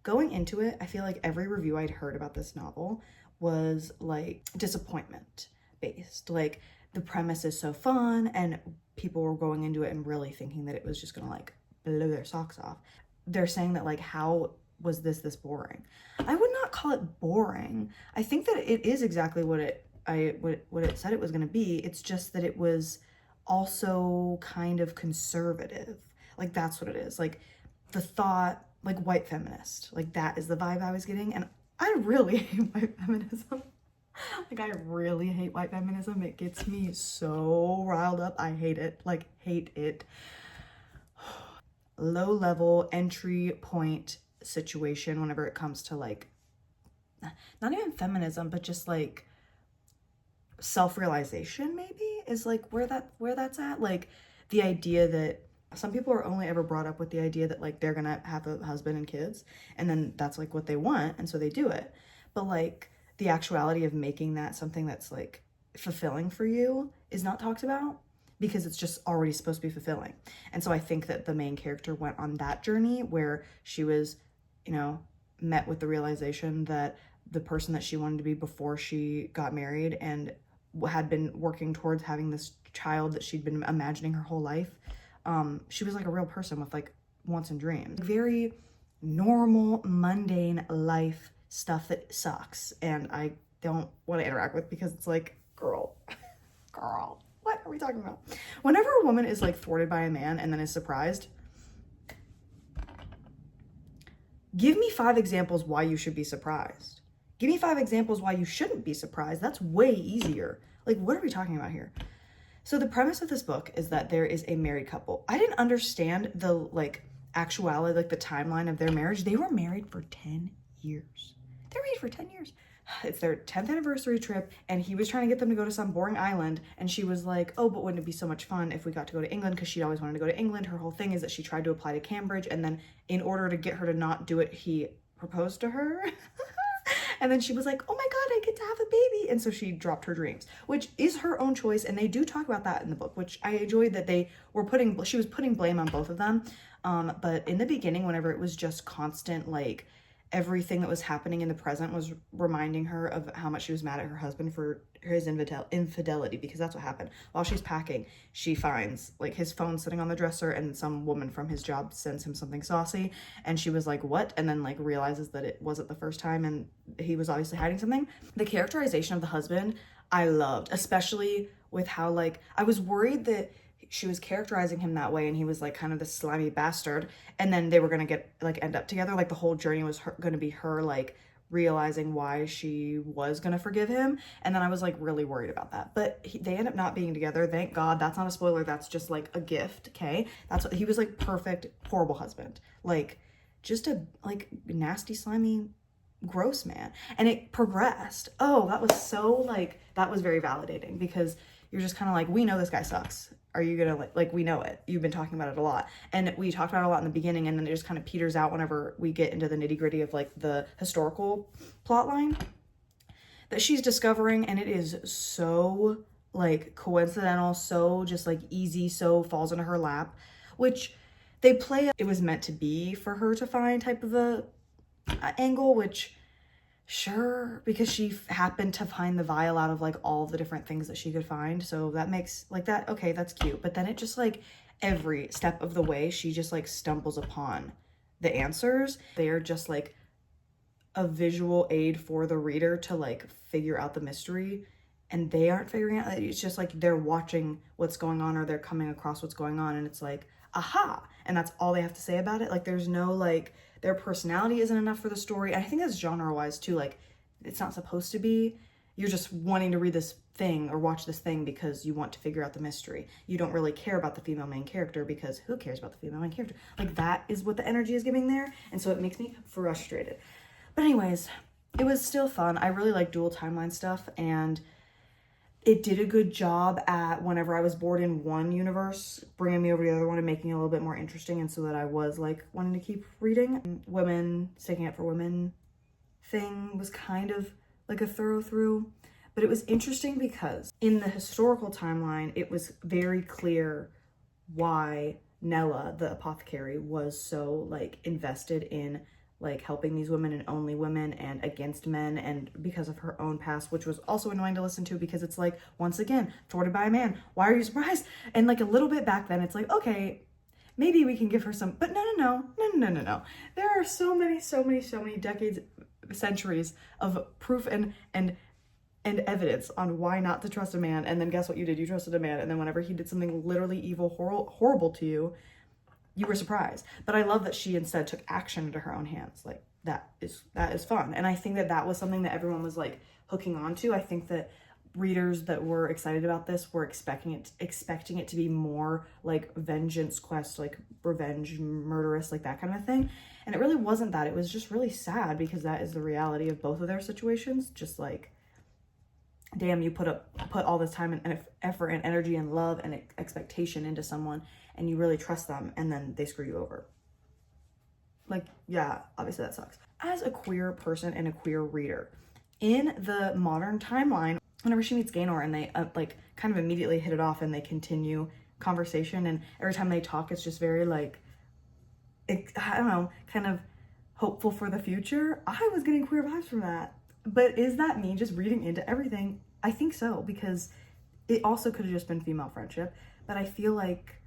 Going into it, I feel like every review I'd heard about this novel was like disappointment based. Like the premise is so fun and people were going into it and really thinking that it was just gonna like blow their socks off. They're saying that like, how was this boring? I would not call it boring. I think that it is exactly what it said it was gonna be. It's just that it was also kind of conservative. Like that's what it is. Like the thought, like white feminist, like that is the vibe I was getting. And I really hate white feminism. Like, I really hate white feminism. It gets me so riled up. I hate it. Like, hate it. Low level entry point situation whenever it comes to like, not even feminism, but just like self-realization maybe is like where that's at. Like the idea that some people are only ever brought up with the idea that like they're gonna have a husband and kids and then that's like what they want and so they do it. But like the actuality of making that something that's like fulfilling for you is not talked about because it's just already supposed to be fulfilling. And so I think that the main character went on that journey where she was, you know, met with the realization that the person that she wanted to be before she got married and had been working towards having this child that she'd been imagining her whole life, she was like a real person with like wants and dreams. Very normal, mundane life stuff that sucks and I don't want to interact with because it's like, girl, what are we talking about? Whenever a woman is like thwarted by a man and then is surprised, give me 5 examples why you should be surprised. Give me 5 examples why you shouldn't be surprised. That's way easier. Like, what are we talking about here? So the premise of this book is that there is a married couple. I didn't understand the like actuality, like the timeline of their marriage. They were married for 10 years. They're married for 10 years. It's their 10th anniversary trip and he was trying to get them to go to some boring island and she was like, oh, but wouldn't it be so much fun if we got to go to England, because she'd always wanted to go to England. Her whole thing is that she tried to apply to Cambridge and then in order to get her to not do it, he proposed to her. And then she was like, oh my God, I get to have a baby. And so she dropped her dreams, which is her own choice. And they do talk about that in the book, which I enjoyed that she was putting blame on both of them. But in the beginning, whenever it was just constant, like everything that was happening in the present was reminding her of how much she was mad at her husband for his infidelity, because that's what happened. While she's packing, she finds like his phone sitting on the dresser and some woman from his job sends him something saucy and she was like, what? And then like realizes that it wasn't the first time and he was obviously hiding something. The characterization of the husband I loved, especially with how like I was worried that she was characterizing him that way and he was like kind of this slimy bastard and then they were gonna end up together. Like the whole journey was gonna be her like realizing why she was gonna forgive him, and then I was like really worried about that. But they end up not being together, thank God. That's not a spoiler, that's just like a gift. Okay, that's what he was, like perfect, horrible husband, like just a like nasty, slimy, gross man. And it progressed. Oh, that was so like, that was very validating because you're just kind of like, we know this guy sucks. Are you gonna like, we know it. You've been talking about it a lot. And we talked about it a lot in the beginning and then it just kind of peters out whenever we get into the nitty gritty of like the historical plot line that she's discovering. And it is so like coincidental, so just like easy, so falls into her lap, which they play, it was meant to be for her to find type of a angle, which sure, because she happened to find the vial out of like all the different things that she could find, so that makes like that, okay, that's cute. But then it just like every step of the way she just like stumbles upon the answers. They are just like a visual aid for the reader to like figure out the mystery, and they aren't figuring out. It's just like they're watching what's going on or they're coming across what's going on and it's like aha, and that's all they have to say about it. Like there's no like, their personality isn't enough for the story. I think that's genre-wise too, like it's not supposed to be. You're just wanting to read this thing or watch this thing because you want to figure out the mystery. You don't really care about the female main character because who cares about the female main character? Like that is what the energy is giving there, and so it makes me frustrated. But anyways, it was still fun. I really like dual timeline stuff, and it did a good job at, whenever I was bored in one universe, bringing me over to the other one and making it a little bit more interesting, and so that I was like wanting to keep reading. Women, sticking up for women thing was kind of like a thorough through, but it was interesting because in the historical timeline, it was very clear why Nella, the apothecary, was so like invested in like helping these women and only women and against men, and because of her own past, which was also annoying to listen to because it's like, once again, thwarted by a man. Why are you surprised? And like a little bit back then, it's like, okay, maybe we can give her some, but no. There are so many decades, centuries of proof and evidence on why not to trust a man. And then guess what you did? You trusted a man. And then whenever he did something literally evil, horrible to you, you were surprised. But I love that she instead took action into her own hands. Like, that is fun. And I think that was something that everyone was like hooking on to. I think that readers that were excited about this were expecting it to be more like vengeance quest, like revenge, murderous, like that kind of thing. And it really wasn't that. It was just really sad, because that is the reality of both of their situations. Just like, damn, you put all this time and effort and energy and love and expectation into someone, and you really trust them, and then they screw you over. Like, yeah, obviously that sucks. As a queer person and a queer reader, in the modern timeline, whenever she meets Gaynor and they like kind of immediately hit it off and they continue conversation, and every time they talk, it's just very like, I don't know, kind of hopeful for the future. I was getting queer vibes from that. But is that me just reading into everything? I think so, because it also could have just been female friendship, but I feel like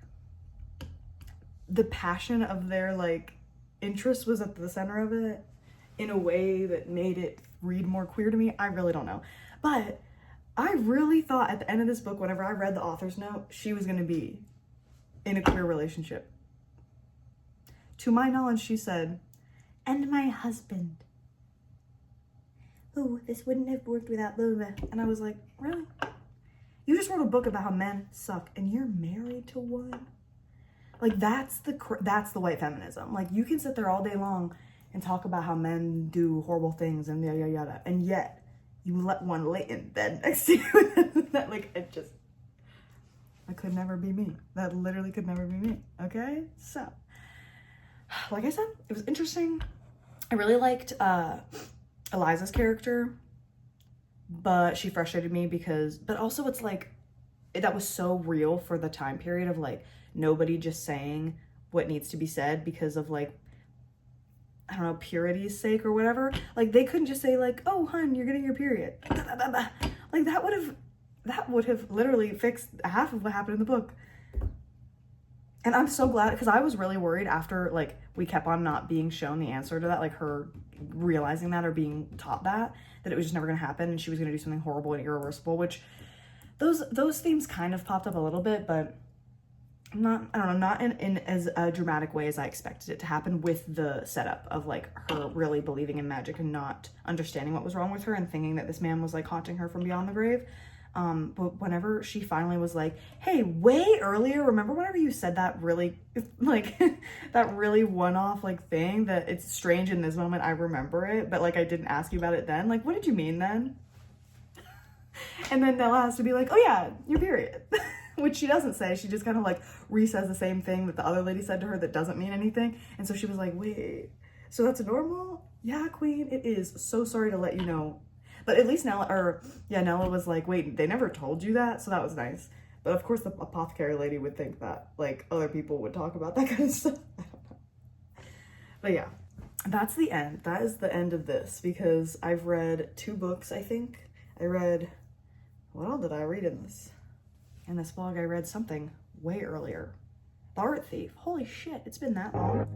the passion of their like interest was at the center of it in a way that made it read more queer to me. I really don't know. But I really thought at the end of this book, whenever I read the author's note, she was going to be in a queer relationship. To my knowledge, she said, "And my husband. Oh, this wouldn't have worked without Lola." And I was like, really? You just wrote a book about how men suck, and you're married to one? Like, that's the white feminism. Like, you can sit there all day long and talk about how men do horrible things and yada, yada, yada, and yet you let one lay in bed next to you. That, like, that could never be me. That literally could never be me, okay? So, like I said, it was interesting. I really liked Eliza's character, but she frustrated me but also it's like, that was so real for the time period of like, nobody just saying what needs to be said because of like, I don't know, purity's sake or whatever. Like, they couldn't just say like, "Oh, hun, you're getting your period." Like, that would have literally fixed half of what happened in the book. And I'm so glad, because I was really worried after like we kept on not being shown the answer to that, like her realizing that or being taught that it was just never gonna happen and she was gonna do something horrible and irreversible, which those themes kind of popped up a little bit, but not in as a dramatic way as I expected it to happen, with the setup of like her really believing in magic and not understanding what was wrong with her and thinking that this man was like haunting her from beyond the grave. But whenever she finally was like, "Hey, way earlier, remember whenever you said that really, like, that really one-off, like, thing that it's strange in this moment, I remember it, but, like, I didn't ask you about it then. Like, what did you mean then?" And then Nella has to be like, "Oh yeah, your period." Which she doesn't say. She just kind of, like, re-says the same thing that the other lady said to her that doesn't mean anything. And so she was like, "Wait, so that's normal?" "Yeah, queen, it is. So sorry to let you know." But at least Nella was like, "Wait, they never told you that?" So that was nice. But of course the apothecary lady would think that, like, other people would talk about that kind of stuff. I don't know. But yeah, that's the end. That is the end of this, because I've read 2 books, I think. What all did I read in this? In this vlog, I read something way earlier. The Art Thief. Holy shit, it's been that long.